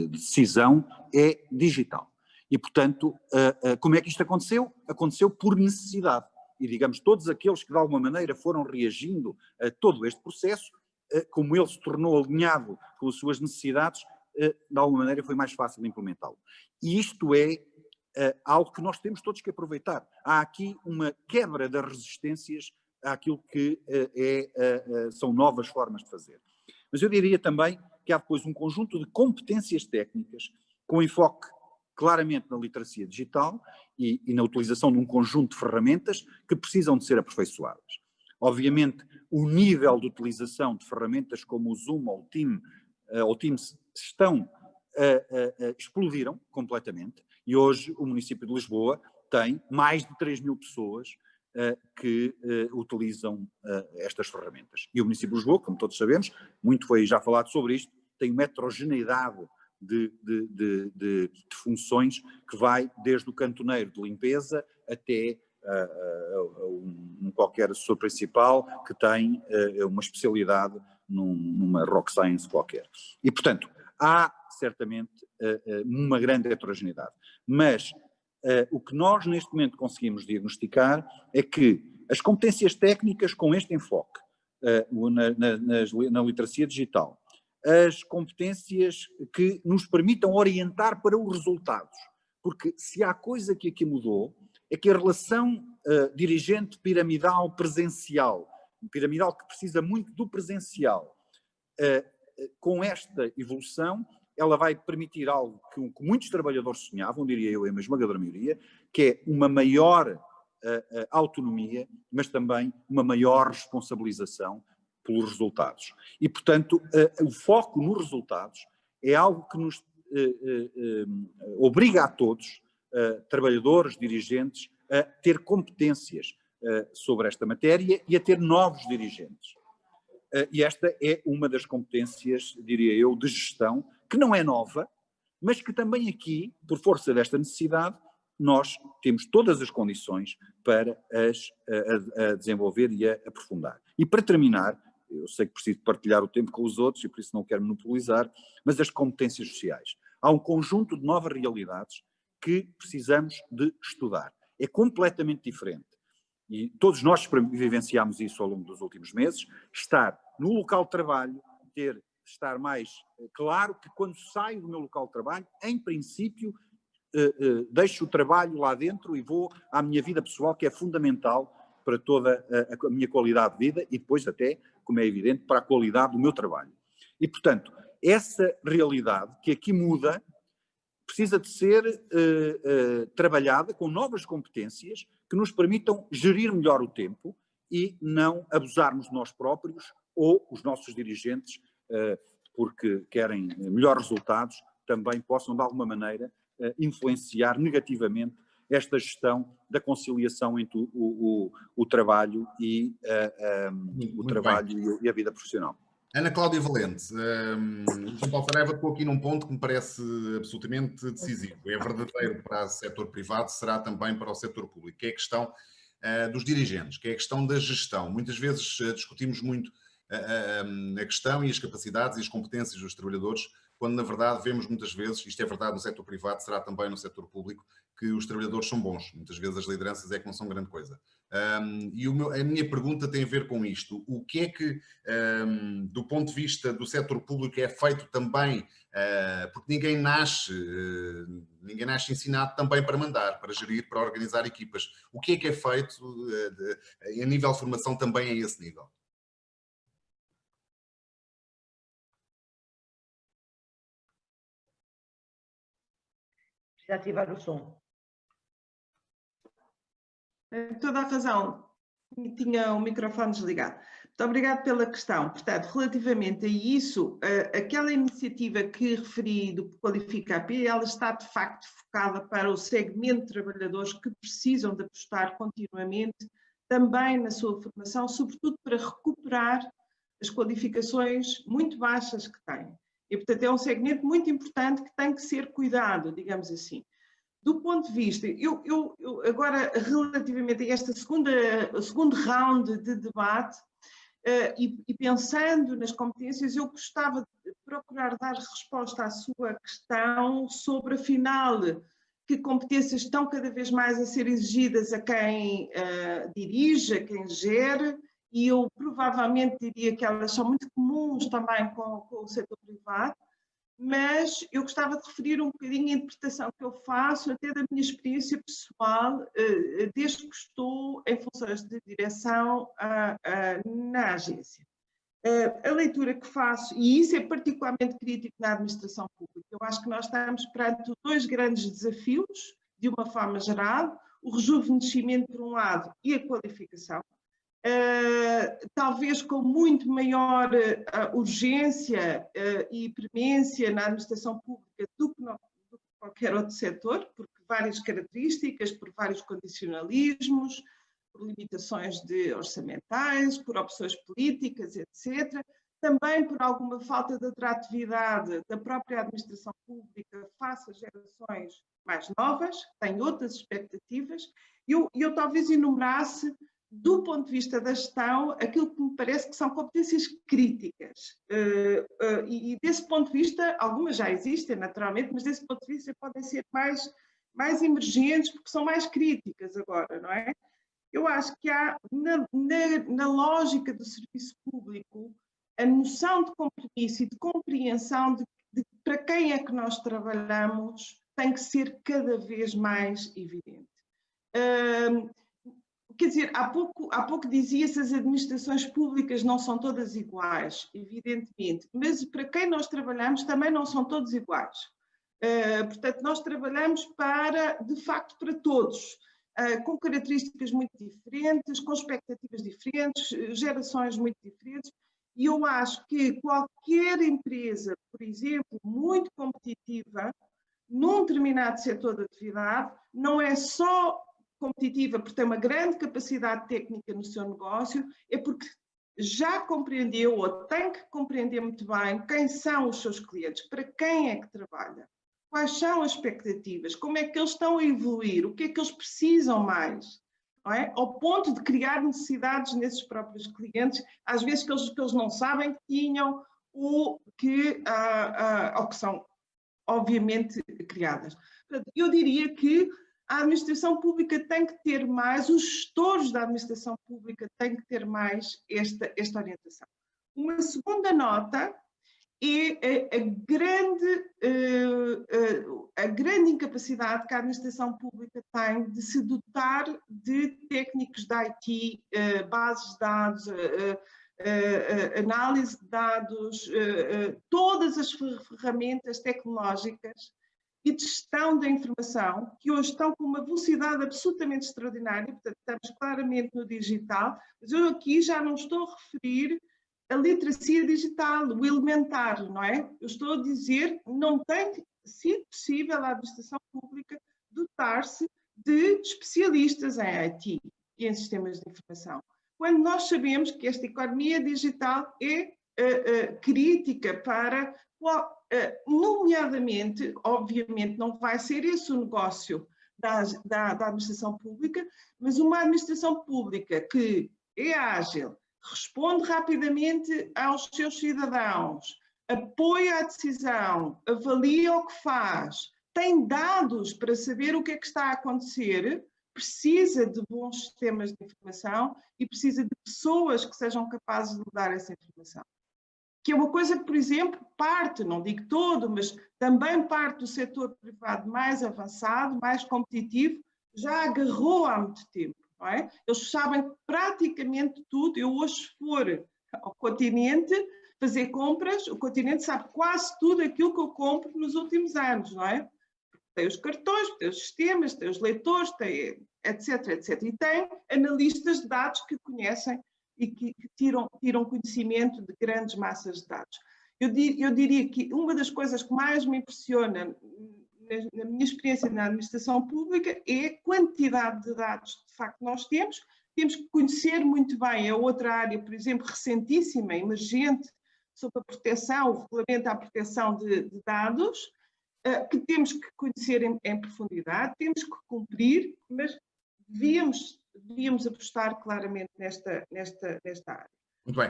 decisão é digital. E, portanto, como é que isto aconteceu? Aconteceu por necessidade. E, digamos, todos aqueles que de alguma maneira foram reagindo a todo este processo, como ele se tornou alinhado com as suas necessidades, de alguma maneira foi mais fácil de implementá-lo. E isto é algo que nós temos todos que aproveitar. Há aqui uma quebra das resistências àquilo que são novas formas de fazer. Mas eu diria também que há depois um conjunto de competências técnicas com enfoque claramente na literacia digital e na utilização de um conjunto de ferramentas que precisam de ser aperfeiçoadas. Obviamente, o nível de utilização de ferramentas como o Zoom ou o Teams explodiram completamente e hoje o município de Lisboa tem mais de 3.000 pessoas que utilizam estas ferramentas. E o município de Lisboa, como todos sabemos, muito foi já falado sobre isto, tem uma heterogeneidade de funções que vai desde o cantoneiro de limpeza até qualquer assessor principal que tem uma especialidade numa rock science qualquer. E, portanto, há certamente uma grande heterogeneidade. Mas o que nós neste momento conseguimos diagnosticar é que as competências técnicas com este enfoque na literacia digital, as competências que nos permitam orientar para os resultados, porque se há coisa que aqui mudou é que a relação dirigente piramidal presencial, piramidal que precisa muito do presencial, com esta evolução, ela vai permitir algo que muitos trabalhadores sonhavam, diria eu, a esmagadora maioria, que é uma maior autonomia, mas também uma maior responsabilização pelos resultados. E, portanto, o foco nos resultados é algo que nos obriga a todos, trabalhadores, dirigentes, a ter competências sobre esta matéria e a ter novos dirigentes. E esta é uma das competências, diria eu, de gestão, que não é nova, mas que também aqui, por força desta necessidade, nós temos todas as condições para a desenvolver e a aprofundar. E para terminar, eu sei que preciso partilhar o tempo com os outros e por isso não quero monopolizar, mas as competências sociais. Há um conjunto de novas realidades que precisamos de estudar. É completamente diferente. E todos nós vivenciámos isso ao longo dos últimos meses, estar no local de trabalho, estar mais claro que quando saio do meu local de trabalho, em princípio, deixo o trabalho lá dentro e vou à minha vida pessoal, que é fundamental para toda a minha qualidade de vida e depois até, como é evidente, para a qualidade do meu trabalho. E, portanto, essa realidade que aqui muda precisa de ser trabalhada com novas competências que nos permitam gerir melhor o tempo e não abusarmos de nós próprios ou os nossos dirigentes, porque querem melhores resultados, também possam de alguma maneira influenciar negativamente esta gestão da conciliação entre o trabalho e a vida profissional. Ana Cláudia Valente, o João Paulo Saraiva tocou aqui num ponto que me parece absolutamente decisivo. É verdadeiro para o setor privado, será também para o setor público, que é a questão dos dirigentes, que é a questão da gestão. Muitas vezes discutimos muito a questão e as capacidades e as competências dos trabalhadores, quando na verdade vemos muitas vezes, isto é verdade no setor privado, será também no setor público, que os trabalhadores são bons. Muitas vezes as lideranças é que não são grande coisa. E a minha pergunta tem a ver com isto. O que é que, do ponto de vista do setor público, é feito também, porque ninguém nasce ensinado também para mandar, para gerir, para organizar equipas. O que é feito a nível de formação também a esse nível? Precisa ativar o som. Toda a razão, tinha o microfone desligado. Muito obrigada pela questão. Portanto, relativamente a isso, aquela iniciativa que referi do Qualifica AP, ela está de facto focada para o segmento de trabalhadores que precisam de apostar continuamente também na sua formação, sobretudo para recuperar as qualificações muito baixas que têm. E, portanto, é um segmento muito importante que tem que ser cuidado, digamos assim. Do ponto de vista, eu agora, relativamente a esta segundo round de debate, e pensando nas competências, eu gostava de procurar dar resposta à sua questão sobre, afinal, que competências estão cada vez mais a ser exigidas a quem dirige, a quem gere, e eu provavelmente diria que elas são muito comuns também com o setor privado. mas eu gostava de referir um bocadinho a interpretação que eu faço, até da minha experiência pessoal, desde que estou em funções de direção na agência. A leitura que faço, e isso é particularmente crítico na administração pública, eu acho que nós estamos perante dois grandes desafios, de uma forma geral, o rejuvenescimento por um lado e a qualificação, talvez com muito maior urgência e premência na administração pública do que qualquer outro setor, por várias características, por vários condicionalismos, por limitações orçamentais, por opções políticas, etc. Também por alguma falta de atratividade da própria administração pública face às gerações mais novas, que têm outras expectativas. Eu talvez enumerasse, do ponto de vista da gestão, aquilo que me parece que são competências críticas. E desse ponto de vista, algumas já existem, naturalmente, mas desse ponto de vista podem ser mais emergentes, porque são mais críticas agora, não é? Eu acho que há, na lógica do serviço público, a noção de compromisso e de compreensão de para quem é que nós trabalhamos tem que ser cada vez mais evidente. Quer dizer, há pouco dizia-se as administrações públicas não são todas iguais, evidentemente, mas para quem nós trabalhamos também não são todos iguais. Portanto, nós trabalhamos de facto, para todos. Com características muito diferentes, com expectativas diferentes, gerações muito diferentes, e eu acho que qualquer empresa, por exemplo, muito competitiva, num determinado setor de atividade, não é só competitiva por ter uma grande capacidade técnica no seu negócio, é porque já compreendeu ou tem que compreender muito bem quem são os seus clientes, para quem é que trabalha. Quais são as expectativas? Como é que eles estão a evoluir? O que é que eles precisam mais? Não é? Ao ponto de criar necessidades nesses próprios clientes, às vezes que eles não sabem que tinham ou que são, obviamente, criadas. Portanto, eu diria que a administração pública tem que ter mais, os gestores da administração pública têm que ter mais esta orientação. Uma segunda nota é a grande incapacidade que a administração pública tem de se dotar de técnicos de IT, bases de dados, análise de dados, todas as ferramentas tecnológicas e de gestão da informação, que hoje estão com uma velocidade absolutamente extraordinária, portanto estamos claramente no digital, mas eu aqui já não estou a referir a literacia digital, o elementar, não é? Eu estou a dizer, não tem sido possível a administração pública dotar-se de especialistas em IT e em sistemas de informação. Quando nós sabemos que esta economia digital é crítica para, nomeadamente, obviamente não vai ser esse o negócio da administração pública, mas uma administração pública que é ágil, responde rapidamente aos seus cidadãos, apoia a decisão, avalia o que faz, tem dados para saber o que é que está a acontecer, precisa de bons sistemas de informação e precisa de pessoas que sejam capazes de dar essa informação. Que é uma coisa que, por exemplo, parte, não digo todo, mas também parte do setor privado mais avançado, mais competitivo, já agarrou há muito tempo. Não é? Eles sabem praticamente tudo. Eu hoje, se for ao Continente fazer compras, o Continente sabe quase tudo aquilo que eu compro nos últimos anos, não é? Tem os cartões, tem os sistemas, tem os leitores, tem etc, etc. E tem analistas de dados que conhecem e que tiram conhecimento de grandes massas de dados. Eu diria que uma das coisas que mais me impressiona na minha experiência na administração pública é a quantidade de dados que de facto nós temos que conhecer muito bem. É outra área, por exemplo, recentíssima, emergente, sobre a proteção, o regulamento à proteção de dados, que temos que conhecer em profundidade, temos que cumprir, mas devíamos apostar claramente nesta área. Muito bem.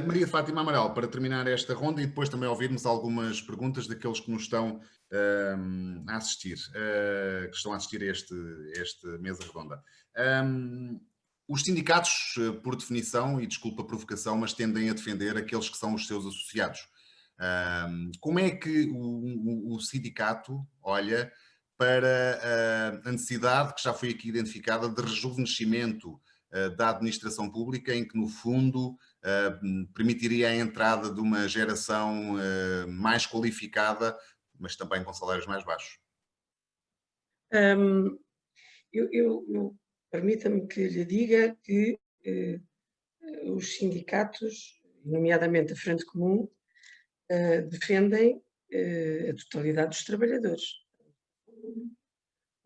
Maria de Fátima Amaral, para terminar esta ronda e depois também ouvirmos algumas perguntas daqueles que nos estão a assistir, a esta mesa redonda. Os sindicatos, por definição, e desculpa a provocação, mas tendem a defender aqueles que são os seus associados. Como é que o sindicato olha para a necessidade que já foi aqui identificada de rejuvenescimento da administração pública, em que, no fundo, permitiria a entrada de uma geração mais qualificada, mas também com salários mais baixos? Permita-me que lhe diga que os sindicatos, nomeadamente a Frente Comum, defendem a totalidade dos trabalhadores.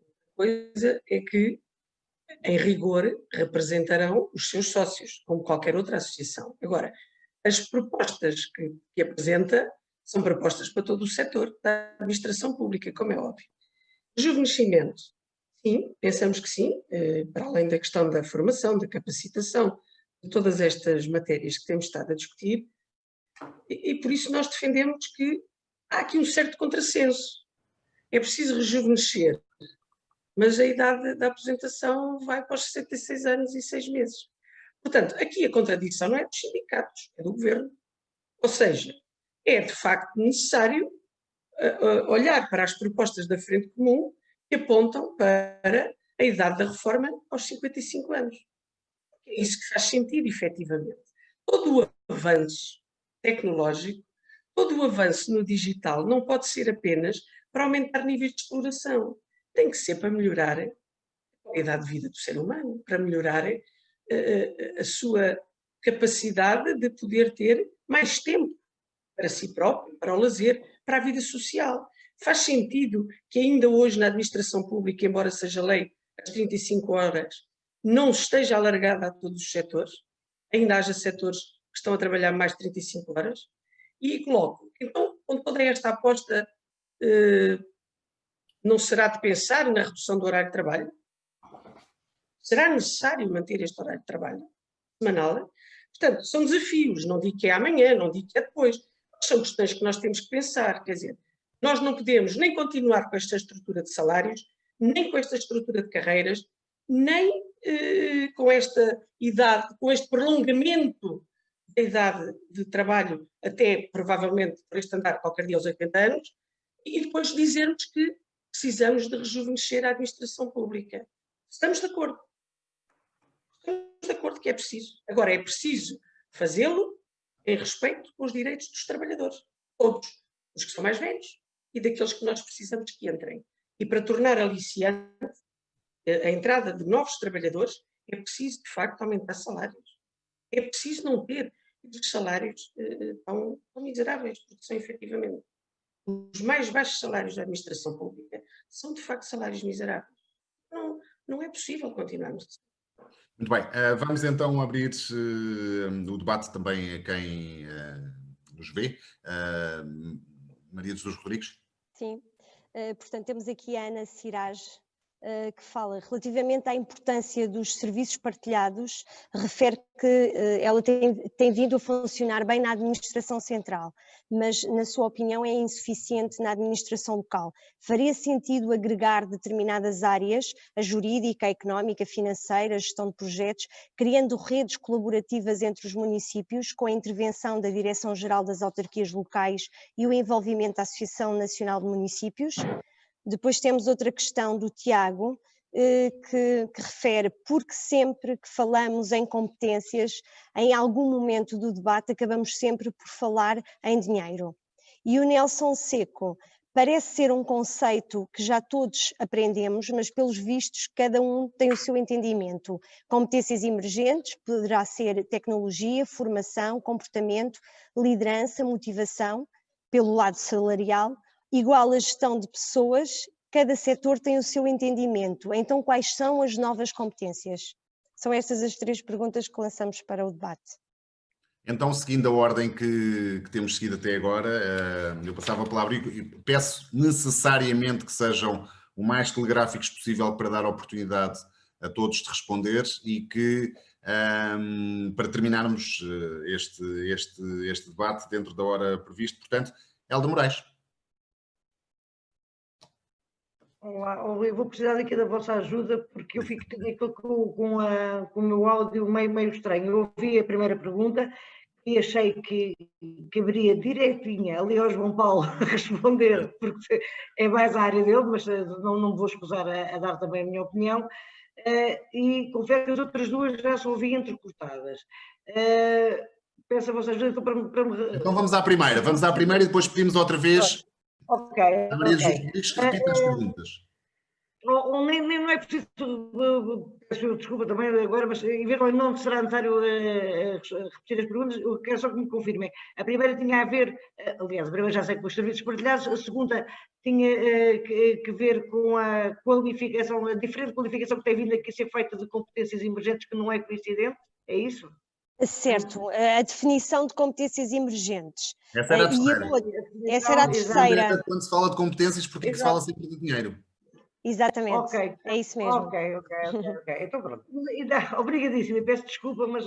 A coisa é que, em rigor, representarão os seus sócios, como qualquer outra associação. Agora, as propostas que apresenta são propostas para todo o setor da administração pública, como é óbvio. Rejuvenescimento, sim, pensamos que sim, para além da questão da formação, da capacitação, de todas estas matérias que temos estado a discutir, e por isso nós defendemos que há aqui um certo contrassenso. É preciso rejuvenescer, mas a idade da aposentação vai para os 66 anos e 6 meses. Portanto, aqui a contradição não é dos sindicatos, é do governo. Ou seja, é de facto necessário olhar para as propostas da Frente Comum que apontam para a idade da reforma aos 55 anos. É isso que faz sentido, efetivamente. Todo o avanço tecnológico, todo o avanço no digital não pode ser apenas para aumentar níveis de exploração. Tem que ser para melhorar a qualidade de vida do ser humano, para melhorar a sua capacidade de poder ter mais tempo para si próprio, para o lazer, para a vida social. Faz sentido que ainda hoje na administração pública, embora seja lei às 35 horas, não esteja alargada a todos os setores, ainda haja setores que estão a trabalhar mais de 35 horas, e coloco, então, onde toda esta aposta não será de pensar na redução do horário de trabalho? Será necessário manter este horário de trabalho semanal? Portanto, são desafios, não digo que é amanhã, não digo que é depois, são questões que nós temos que pensar, quer dizer, nós não podemos nem continuar com esta estrutura de salários, nem com esta estrutura de carreiras, nem com esta idade, com este prolongamento da idade de trabalho até, provavelmente, por este andar, qualquer dia aos 80 anos, e depois dizermos que precisamos de rejuvenescer a administração pública. Estamos de acordo. Estamos de acordo que é preciso. Agora, é preciso fazê-lo em respeito com os direitos dos trabalhadores, todos, os que são mais velhos e daqueles que nós precisamos que entrem. E para tornar aliciante a entrada de novos trabalhadores, é preciso, de facto, aumentar salários. É preciso não ter os salários tão miseráveis, porque são, efetivamente, os mais baixos salários da administração pública são, de facto, salários miseráveis. Não é possível continuarmos assim. Muito bem, vamos então abrir o debate também a quem nos vê. Maria dos Rodrigues. Sim, portanto temos aqui a Ana Siraj, que fala relativamente à importância dos serviços partilhados, refere que ela tem vindo a funcionar bem na administração central, mas na sua opinião é insuficiente na administração local. Faria sentido agregar determinadas áreas, a jurídica, a económica, a financeira, a gestão de projetos, criando redes colaborativas entre os municípios, com a intervenção da Direção-Geral das Autarquias Locais e o envolvimento da Associação Nacional de Municípios? Depois temos outra questão do Tiago, que refere, porque sempre que falamos em competências, em algum momento do debate acabamos sempre por falar em dinheiro. E o Nelson Seco, parece ser um conceito que já todos aprendemos, mas pelos vistos cada um tem o seu entendimento. Competências emergentes poderá ser tecnologia, formação, comportamento, liderança, motivação, pelo lado salarial, igual a gestão de pessoas, cada setor tem o seu entendimento. Então, quais são as novas competências? São estas as 3 perguntas que lançamos para o debate. Então, seguindo a ordem que temos seguido até agora, eu passava a palavra e peço necessariamente que sejam o mais telegráficos possível para dar oportunidade a todos de responder e que, para terminarmos este debate dentro da hora prevista, portanto, Helder Moraes. Olá, eu vou precisar aqui da vossa ajuda porque eu fico com o meu áudio meio estranho. Eu ouvi a primeira pergunta, e achei que caberia direitinho ali ao João Paulo responder, porque é mais a área dele, mas não vou escusar a dar também a minha opinião. E confesso que as outras duas já só ouvi entrecortadas. Peço a vossa ajuda então, para me... Então vamos à primeira e depois pedimos outra vez Ok, a Maria dos Rodrigues que repita as perguntas. Nem não é preciso, peço desculpa também agora, mas eventualmente não será necessário repetir as perguntas, eu quero só que me confirmem. A primeira tinha a ver, aliás, a primeira já sei com os serviços partilhados, a segunda tinha que ver com a qualificação, a diferente qualificação que tem vindo aqui a ser feita de competências emergentes, que não é coincidente, é isso? Certo, a definição de competências emergentes. Essa era a terceira. Essa era a terceira. Quando se fala de competências, porque se fala sempre de dinheiro? Exatamente, okay. É isso mesmo. Ok. Então pronto. Obrigadíssimo, peço desculpa, mas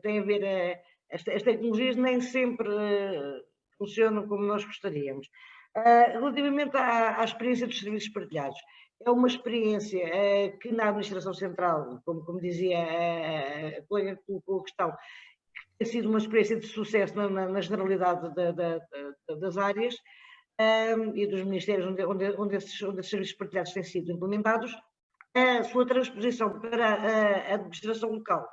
tem a ver, as tecnologias nem sempre funcionam como nós gostaríamos. Relativamente à experiência dos serviços partilhados, é uma experiência que na administração central, como dizia a colega que colocou a questão, tem sido uma experiência de sucesso na generalidade das áreas, e dos ministérios onde esses serviços partilhados têm sido implementados. A sua transposição para a administração local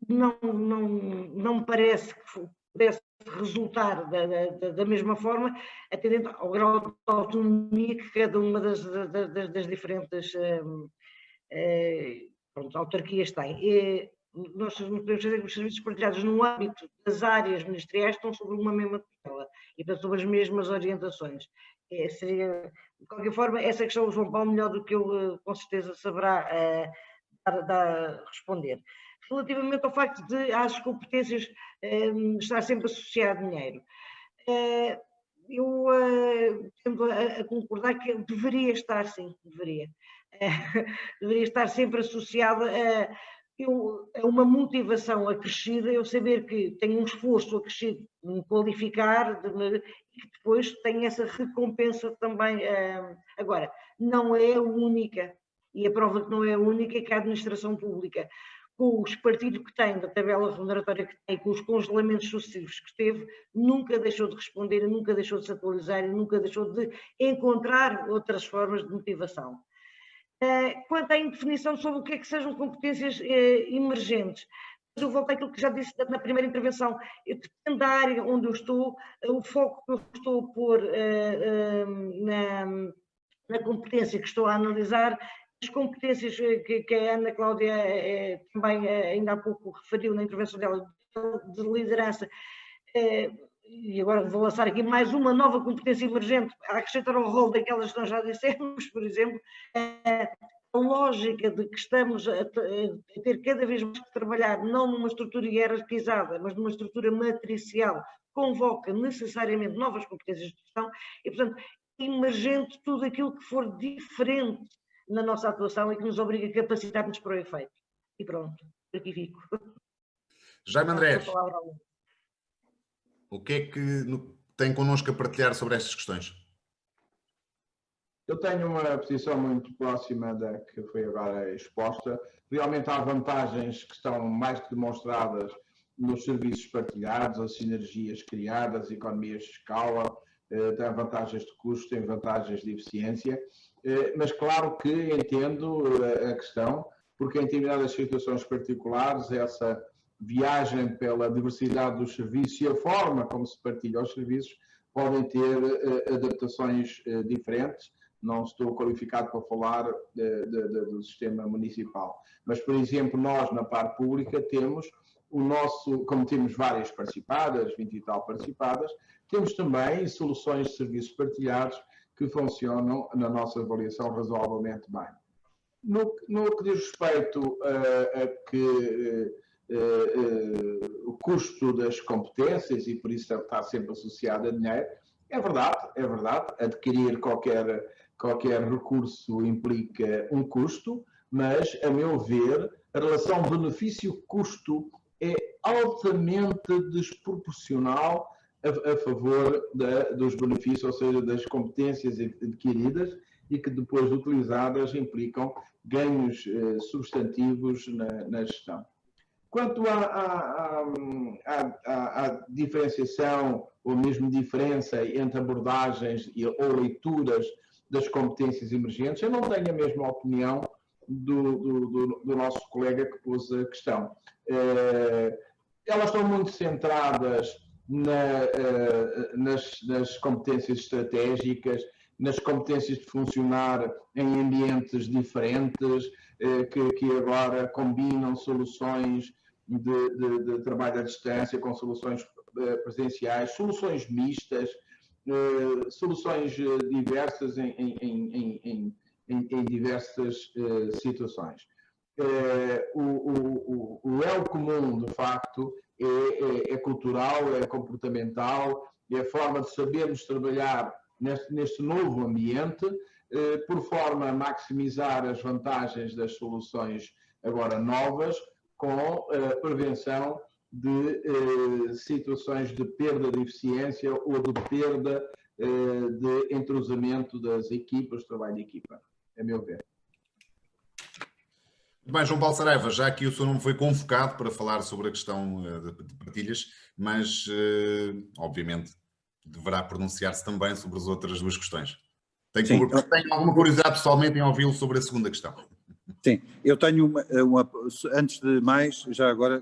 não me parece que pudesse resultar da mesma forma, atendendo ao grau de autonomia que cada uma das diferentes autarquias tem. Nós não podemos dizer que os serviços partilhados no âmbito das áreas ministeriais estão sobre uma mesma tutela e sobre as mesmas orientações. Seria, de qualquer forma, essa questão o João Paulo melhor do que eu com certeza saberá responder. Relativamente ao facto de as competências estar sempre associado a dinheiro, eu tendo a concordar que deveria estar, sim, deveria estar sempre associada a uma motivação acrescida, eu saber que tenho um esforço acrescido de me qualificar e que depois tenho essa recompensa também. Agora, não é a única, e a prova que não é a única é que a administração pública, com os partidos que tem, da tabela remuneratória que tem, com os congelamentos sucessivos que teve, nunca deixou de responder, nunca deixou de se atualizar e nunca deixou de encontrar outras formas de motivação. Quanto à indefinição sobre o que é que sejam competências emergentes, eu volto àquilo que já disse na primeira intervenção, depende da área onde eu estou, o foco que eu estou a pôr na competência que estou a analisar, as competências que a Ana Cláudia também ainda há pouco referiu na intervenção dela, de liderança, e agora vou lançar aqui mais uma nova competência emergente, a acrescentar ao rol daquelas que nós já dissemos, por exemplo, a lógica de que estamos a ter cada vez mais que trabalhar, não numa estrutura hierarquizada, mas numa estrutura matricial, convoca necessariamente novas competências de gestão e, portanto, emergente tudo aquilo que for diferente na nossa atuação e que nos obriga a capacitar-nos para o efeito. E pronto, aqui fico. Jaime Andrés, o que é que tem connosco a partilhar sobre estas questões? Eu tenho uma posição muito próxima da que foi agora exposta. Realmente há vantagens que estão mais que demonstradas nos serviços partilhados, as sinergias criadas, economias de escala, tem vantagens de custo, tem vantagens de eficiência, mas claro que entendo a questão, porque em determinadas situações particulares essa viagem pela diversidade dos serviços e a forma como se partilham os serviços podem ter adaptações diferentes. Não estou qualificado para falar do sistema municipal. Mas, por exemplo, nós na parte pública temos o nosso, como temos várias participadas, 20 e tal participadas, temos também soluções de serviços partilhados que funcionam na nossa avaliação razoavelmente bem. No que diz respeito a que o custo das competências, e por isso está sempre associado a dinheiro, é verdade, adquirir qualquer recurso implica um custo, mas, a meu ver, a relação benefício-custo é altamente desproporcional a favor dos benefícios, ou seja, das competências adquiridas e que depois utilizadas implicam ganhos substantivos na gestão. Quanto à diferenciação, ou mesmo diferença entre abordagens ou leituras das competências emergentes, eu não tenho a mesma opinião do nosso colega que pôs a questão. Elas estão muito centradas nas competências estratégicas, nas competências de funcionar em ambientes diferentes, que agora combinam soluções de trabalho à distância com soluções presenciais, soluções mistas, soluções diversas em diversas situações. O elo comum, de facto, é cultural, é comportamental, é a forma de sabermos trabalhar neste novo ambiente, por forma a maximizar as vantagens das soluções agora novas, com a prevenção de situações de perda de eficiência ou de perda de entrosamento das equipas, de trabalho de equipa, a meu ver. Muito bem, João Paulo Saraiva, já aqui o seu nome foi convocado para falar sobre a questão de partilhas, mas, obviamente, deverá pronunciar-se também sobre as outras duas questões. Tenho alguma curiosidade pessoalmente em ouvi-lo sobre a segunda questão. Sim, eu tenho antes de mais,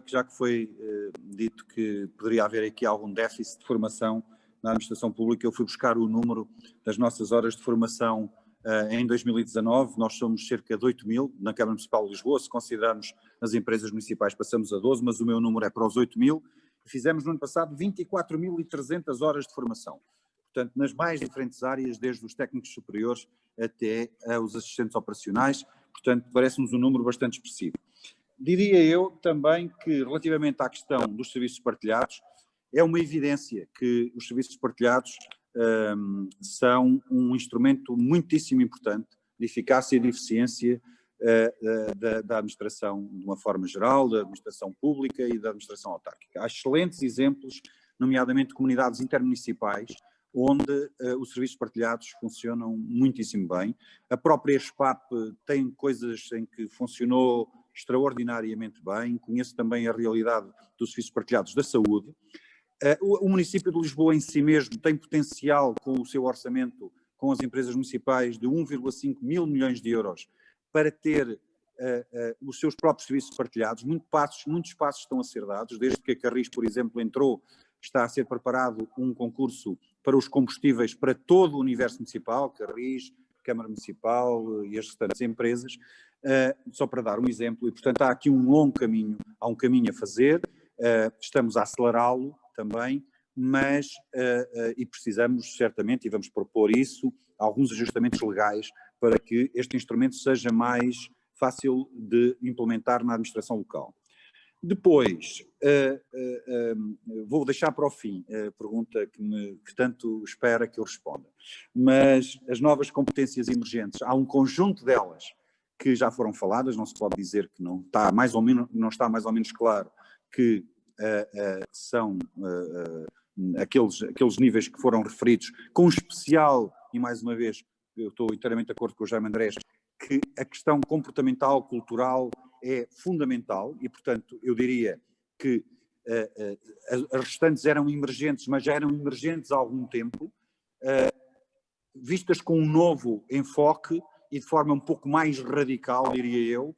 já que foi dito que poderia haver aqui algum déficit de formação na administração pública, eu fui buscar o número das nossas horas de formação em 2019, nós somos cerca de 8.000 na Câmara Municipal de Lisboa, se considerarmos as empresas municipais passamos a 12, mas o meu número é para os 8.000, fizemos no ano passado 24.300 horas de formação. Portanto, nas mais diferentes áreas, desde os técnicos superiores até os assistentes operacionais, portanto, parece-nos um número bastante expressivo. Diria eu também que, relativamente à questão dos serviços partilhados, é uma evidência que os serviços partilhados são um instrumento muitíssimo importante de eficácia e de eficiência da administração de uma forma geral, da administração pública e da administração autárquica. Há excelentes exemplos, nomeadamente comunidades intermunicipais, onde os serviços partilhados funcionam muitíssimo bem. A própria ESPAP tem coisas em que funcionou extraordinariamente bem. Conheço também a realidade dos serviços partilhados da saúde. O município de Lisboa em si mesmo tem potencial com o seu orçamento, com as empresas municipais, de 1,5 mil milhões de euros para ter os seus próprios serviços partilhados. Muitos passos estão a ser dados. Desde que a Carris, por exemplo, entrou, está a ser preparado um concurso para os combustíveis para todo o universo municipal, Carris, Câmara Municipal e as restantes empresas, só para dar um exemplo. E, portanto, há aqui um longo caminho, há um caminho a fazer, estamos a acelerá-lo também, mas, e precisamos certamente, e vamos propor isso, alguns ajustamentos legais para que este instrumento seja mais fácil de implementar na administração local. Depois, vou deixar para o fim a pergunta que tanto espera que eu responda, mas as novas competências emergentes, há um conjunto delas que já foram faladas, não se pode dizer que não está mais ou menos claro que são aqueles níveis que foram referidos, com especial, e mais uma vez, eu estou inteiramente de acordo com o Jaime Andrés, que a questão comportamental, cultural, é fundamental e, portanto, eu diria que as restantes eram emergentes, mas já eram emergentes há algum tempo, vistas com um novo enfoque e de forma um pouco mais radical, diria eu,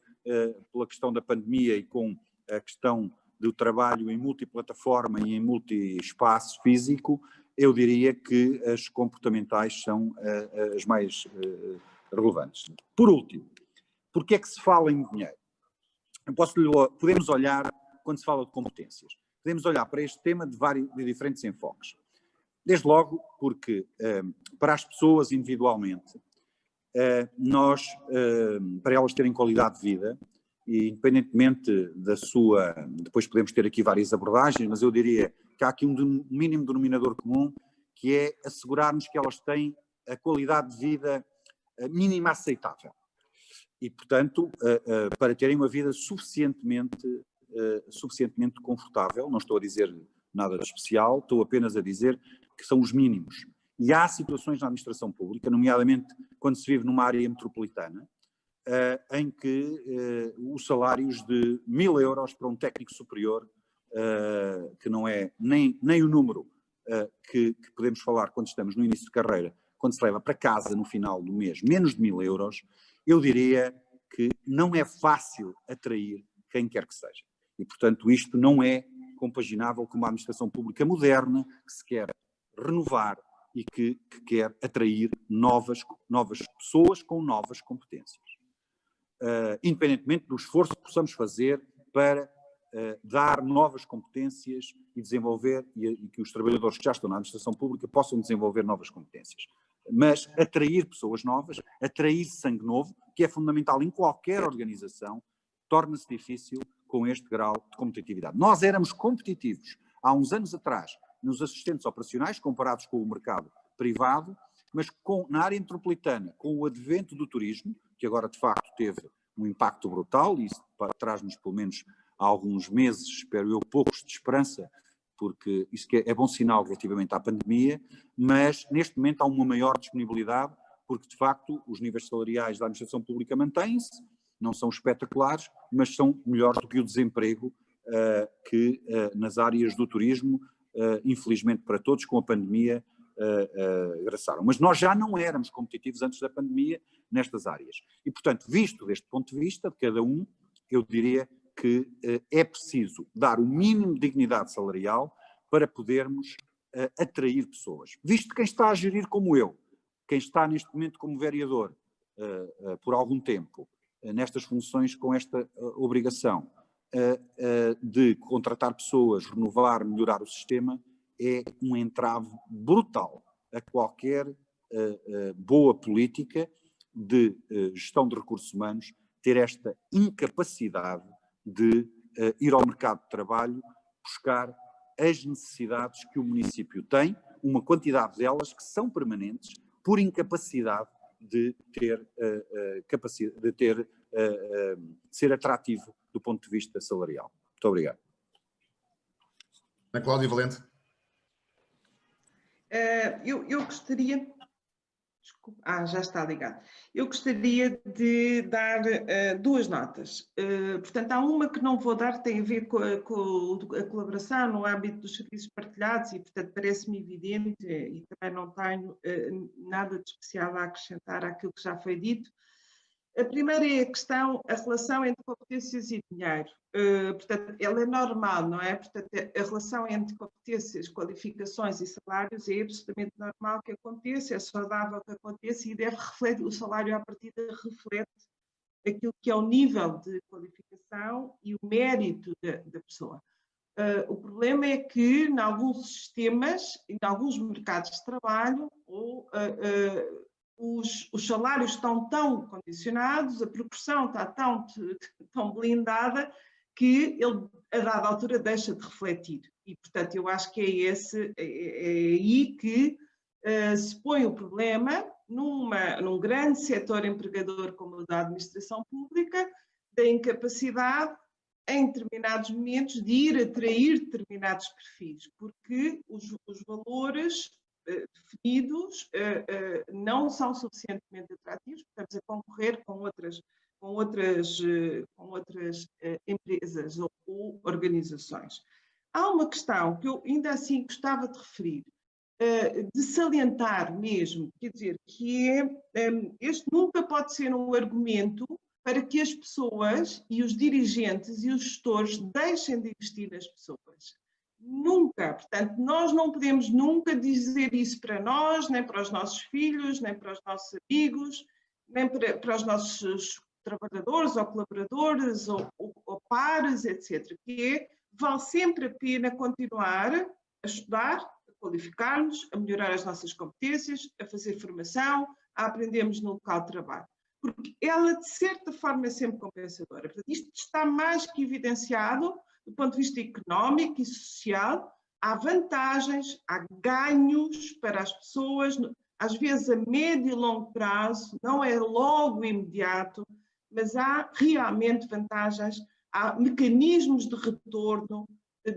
pela questão da pandemia e com a questão do trabalho em multiplataforma e em multi-espaço físico, eu diria que as comportamentais são as mais relevantes. Por último, porque é que se fala em dinheiro? Podemos olhar, quando se fala de competências, podemos olhar para este tema de diferentes enfoques. Desde logo porque, para as pessoas individualmente, para elas terem qualidade de vida, e independentemente da sua, depois podemos ter aqui várias abordagens, mas eu diria que há aqui um mínimo denominador comum, que é assegurarmos que elas têm a qualidade de vida mínima aceitável. E, portanto, para terem uma vida suficientemente confortável, não estou a dizer nada de especial, estou apenas a dizer que são os mínimos. E há situações na administração pública, nomeadamente quando se vive numa área metropolitana, em que os salários de 1000 euros para um técnico superior, que não é nem o número que podemos falar quando estamos no início de carreira, quando se leva para casa no final do mês menos de 1000 euros, eu diria que não é fácil atrair quem quer que seja. E, portanto, isto não é compaginável com uma administração pública moderna que se quer renovar e que quer atrair novas pessoas com novas competências. Independentemente do esforço que possamos fazer para dar novas competências e desenvolver, e que os trabalhadores que já estão na administração pública possam desenvolver novas competências. Mas atrair pessoas novas, atrair sangue novo, que é fundamental em qualquer organização, torna-se difícil com este grau de competitividade. Nós éramos competitivos há uns anos atrás nos assistentes operacionais, comparados com o mercado privado, mas na área metropolitana, com o advento do turismo, que agora de facto teve um impacto brutal, e isso traz-nos pelo menos há alguns meses, espero eu, poucos de esperança, porque isso é bom sinal relativamente à pandemia, mas neste momento há uma maior disponibilidade, porque de facto os níveis salariais da administração pública mantêm-se, não são espetaculares, mas são melhores do que o desemprego que nas áreas do turismo, infelizmente para todos, com a pandemia, regressaram. Mas nós já não éramos competitivos antes da pandemia nestas áreas. E, portanto, visto deste ponto de vista de cada um, eu diria que é preciso dar o mínimo de dignidade salarial para podermos atrair pessoas. Visto quem está a gerir como eu, quem está neste momento como vereador por algum tempo, nestas funções com esta obrigação de contratar pessoas, renovar, melhorar o sistema, é um entrave brutal a qualquer boa política de gestão de recursos humanos ter esta incapacidade de ir ao mercado de trabalho buscar as necessidades que o município tem, uma quantidade delas que são permanentes, por incapacidade de ser atrativo do ponto de vista salarial. Muito obrigado. Ana Cláudia Valente. Eu gostaria... Desculpa, já está ligado. Eu gostaria de dar duas notas. Portanto, há uma que não vou dar, tem a ver com a colaboração no âmbito dos serviços partilhados e, portanto, parece-me evidente e também não tenho nada de especial a acrescentar àquilo que já foi dito. A primeira é a relação entre competências e dinheiro. Portanto, ela é normal, não é? Portanto, a relação entre competências, qualificações e salários é absolutamente normal que aconteça, é saudável que aconteça e deve refletir, o salário à partida reflete aquilo que é o nível de qualificação e o mérito da pessoa. O problema é que, em alguns sistemas, em alguns mercados de trabalho, os salários estão tão condicionados, a proporção está tão blindada que ele, a dada altura, deixa de refletir. E, portanto, eu acho que é aí que se põe o problema num grande setor empregador como o da administração pública, da incapacidade, em determinados momentos, de ir atrair determinados perfis, porque os valores definidos não são suficientemente atrativos, estamos a concorrer com outras empresas ou organizações. Há uma questão que eu ainda assim gostava de referir, de salientar mesmo, quer dizer, que este nunca pode ser um argumento para que as pessoas e os dirigentes e os gestores deixem de investir nas pessoas. Nunca, portanto, nós não podemos nunca dizer isso para nós, nem para os nossos filhos, nem para os nossos amigos, nem para os nossos trabalhadores ou colaboradores ou pares, etc. Que vale sempre a pena continuar a estudar, a qualificar-nos, a melhorar as nossas competências, a fazer formação, a aprendermos no local de trabalho. Porque ela, de certa forma, é sempre compensadora. Portanto, isto está mais que evidenciado do ponto de vista económico e social. Há vantagens, há ganhos para as pessoas, às vezes a médio e longo prazo, não é logo imediato, mas há realmente vantagens, há mecanismos de retorno,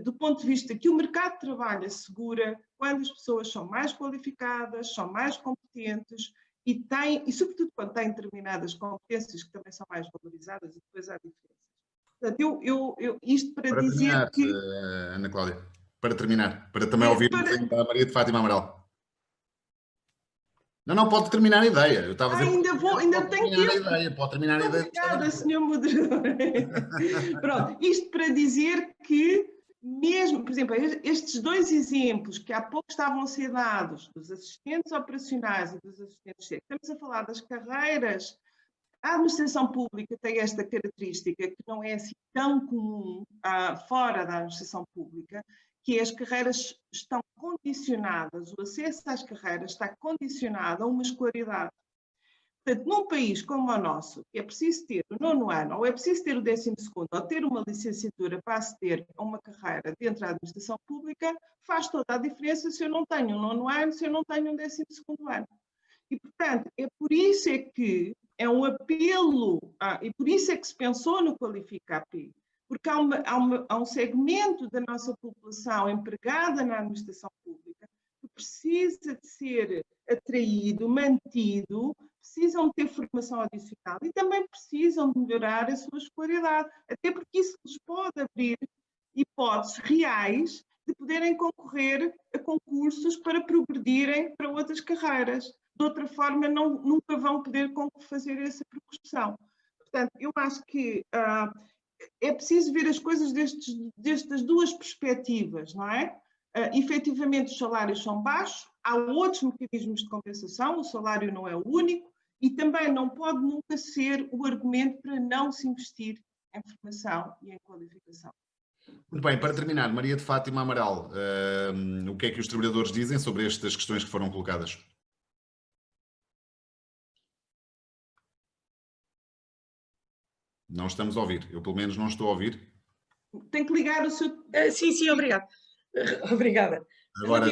do ponto de vista que o mercado de trabalho assegura quando as pessoas são mais qualificadas, são mais competentes e sobretudo quando têm determinadas competências que também são mais valorizadas, e depois há diferenças. Portanto, isto para dizer terminar, que... Ana Cláudia, para terminar, para também ouvirmos ainda a Maria de Fátima Amaral. Não, pode terminar a ideia. Eu estava a dizer, ainda tenho tempo. Pode terminar a ideia. Obrigada, Sr. Moderador. Pronto, isto para dizer que mesmo, por exemplo, estes dois exemplos que há pouco estavam a ser dados, dos assistentes operacionais e dos assistentes técnicos, estamos a falar das carreiras. A administração pública tem esta característica que não é assim tão comum fora da administração pública, que as carreiras estão condicionadas, o acesso às carreiras está condicionado a uma escolaridade. Portanto, num país como o nosso, é preciso ter o 9º ano, ou é preciso ter o 12º, ou ter uma licenciatura para aceder a uma carreira dentro da administração pública, faz toda a diferença se eu não tenho um 9º ano, se eu não tenho um 12º ano. E, portanto, é por isso é que é um apelo, e por isso é que se pensou no Qualifica AP, porque há um segmento da nossa população empregada na administração pública que precisa de ser atraído, mantido, precisam ter formação adicional e também precisam melhorar a sua escolaridade, até porque isso lhes pode abrir hipóteses reais de poderem concorrer a concursos para progredirem para outras carreiras. De outra forma, nunca vão poder fazer essa progressão. Portanto, eu acho que é preciso ver as coisas destas duas perspectivas, não é? Efetivamente, os salários são baixos, há outros mecanismos de compensação, o salário não é o único, e também não pode nunca ser o argumento para não se investir em formação e em qualificação. Muito bem, para terminar, Maria de Fátima Amaral, o que é que os trabalhadores dizem sobre estas questões que foram colocadas? Não estamos a ouvir, eu pelo menos não estou a ouvir. Tem que ligar o seu... Sim, obrigado. Obrigada. Agora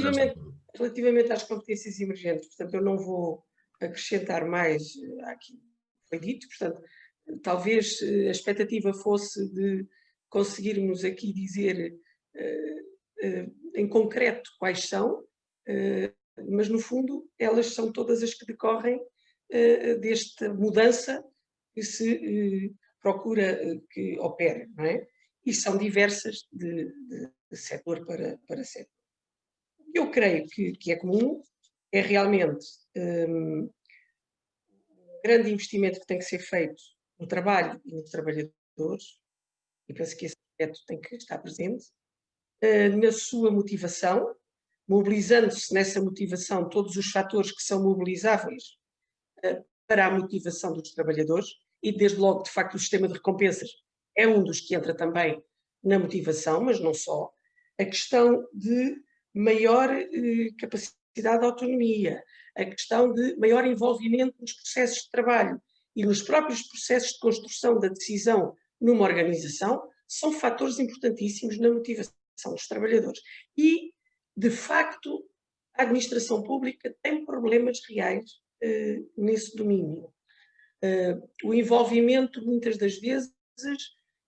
Relativamente às competências emergentes, portanto, eu não vou acrescentar mais àquilo que foi dito, portanto, talvez a expectativa fosse de conseguirmos aqui dizer em concreto quais são, mas no fundo elas são todas as que decorrem desta mudança que se procura que opere, não é? E são diversas de setor para setor. O que eu creio que é comum é realmente um grande investimento que tem que ser feito no trabalho e nos trabalhadores, e penso que esse aspecto tem que estar presente, na sua motivação, mobilizando-se nessa motivação todos os fatores que são mobilizáveis para a motivação dos trabalhadores, e desde logo, de facto, o sistema de recompensas é um dos que entra também na motivação, mas não só. A questão de maior capacidade de autonomia, a questão de maior envolvimento nos processos de trabalho e nos próprios processos de construção da decisão numa organização, são fatores importantíssimos na motivação dos trabalhadores. E, de facto, a administração pública tem problemas reais nesse domínio. O envolvimento, muitas das vezes,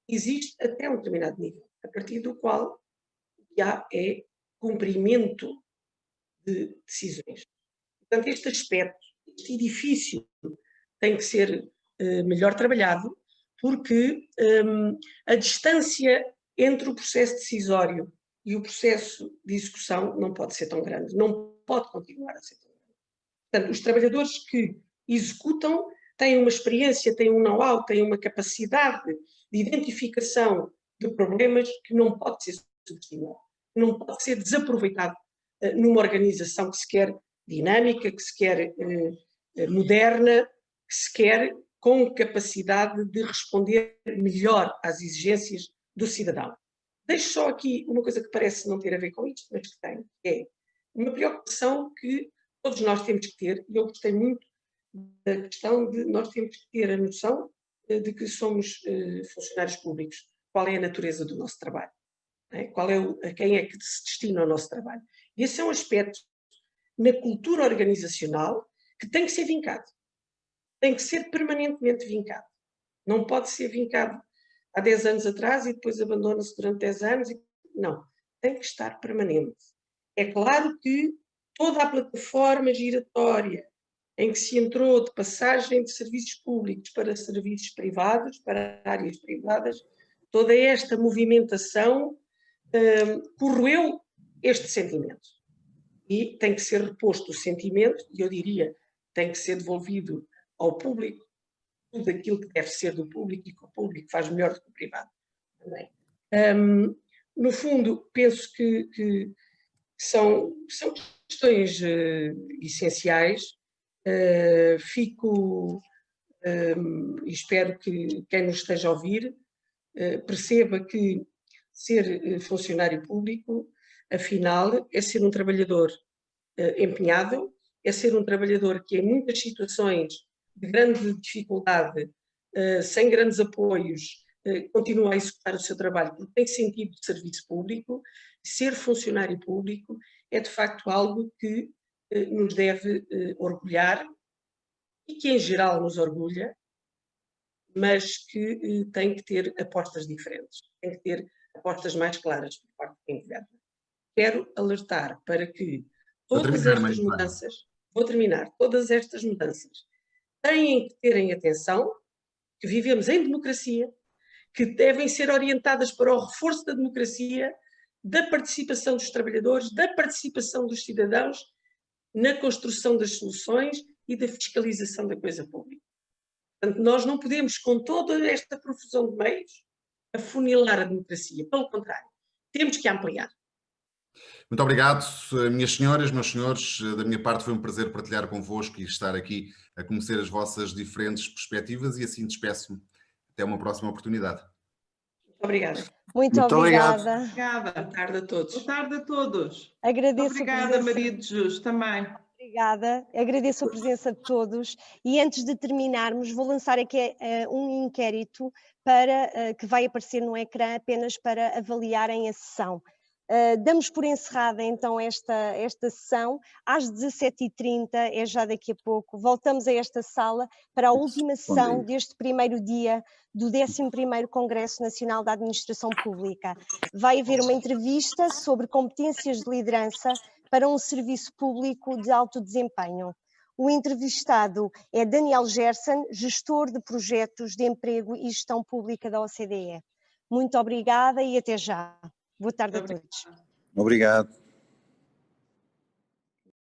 existe até um determinado nível, a partir do qual já é cumprimento de decisões. Portanto, este aspecto, este edifício tem que ser melhor trabalhado, porque a distância entre o processo decisório e o processo de execução não pode ser tão grande, não pode continuar a ser tão grande. Portanto, os trabalhadores que executam têm uma experiência, têm um know-how, têm uma capacidade de identificação de problemas que não pode ser subestimado, não pode ser desaproveitado numa organização que se quer dinâmica, que se quer moderna, que se quer com capacidade de responder melhor às exigências do cidadão. Deixo só aqui uma coisa que parece não ter a ver com isto, mas que tem, é uma preocupação que todos nós temos que ter, e eu gostei muito da questão de nós temos que ter a noção de que somos funcionários públicos, qual é a natureza do nosso trabalho, a quem é que se destina o nosso trabalho. E esse é um aspecto na cultura organizacional que tem que ser vincado, tem que ser permanentemente vincado. Não pode ser vincado há 10 anos atrás e depois abandona-se durante 10 anos. Não, tem que estar permanente. É claro que toda a plataforma giratória em que se entrou de passagem de serviços públicos para serviços privados, para áreas privadas, toda esta movimentação corroeu este sentimento. E tem que ser reposto o sentimento, e eu diria, tem que ser devolvido ao público tudo aquilo que deve ser do público e que o público faz melhor do que o privado. Também. No fundo, penso que são questões essenciais. Fico e espero que quem nos esteja a ouvir perceba que ser funcionário público, afinal, é ser um trabalhador empenhado, é ser um trabalhador que em muitas situações de grande dificuldade, sem grandes apoios, continua a executar o seu trabalho porque tem sentido de serviço público. Ser funcionário público é de facto algo que nos deve orgulhar e que em geral nos orgulha, mas que tem que ter apostas diferentes, tem que ter apostas mais claras por parte de quem governa. Quero alertar para que todas estas mudanças, todas estas mudanças têm que terem atenção, que vivemos em democracia, que devem ser orientadas para o reforço da democracia, da participação dos trabalhadores, da participação dos cidadãos na construção das soluções e da fiscalização da coisa pública. Portanto, nós não podemos, com toda esta profusão de meios, afunilar a democracia. Pelo contrário, temos que ampliar. Muito obrigado, minhas senhoras, meus senhores. Da minha parte foi um prazer partilhar convosco e estar aqui a conhecer as vossas diferentes perspectivas e assim despeço-me. Até uma próxima oportunidade. Muito obrigada. Muito obrigada. Obrigada. Boa tarde a todos. Boa tarde a todos. Agradeço Obrigada, Maria de Jesus, também. Obrigada, agradeço a presença de todos e antes de terminarmos vou lançar aqui um inquérito para, que vai aparecer no ecrã apenas para avaliarem a sessão. Damos por encerrada então esta sessão, às 17h30, é já daqui a pouco, voltamos a esta sala para a última sessão deste primeiro dia do 11º Congresso Nacional da Administração Pública. Vai haver uma entrevista sobre competências de liderança para um serviço público de alto desempenho. O entrevistado é Daniel Gerson, gestor de projetos de emprego e gestão pública da OCDE. Muito obrigada e até já. Boa tarde a todos. Obrigado.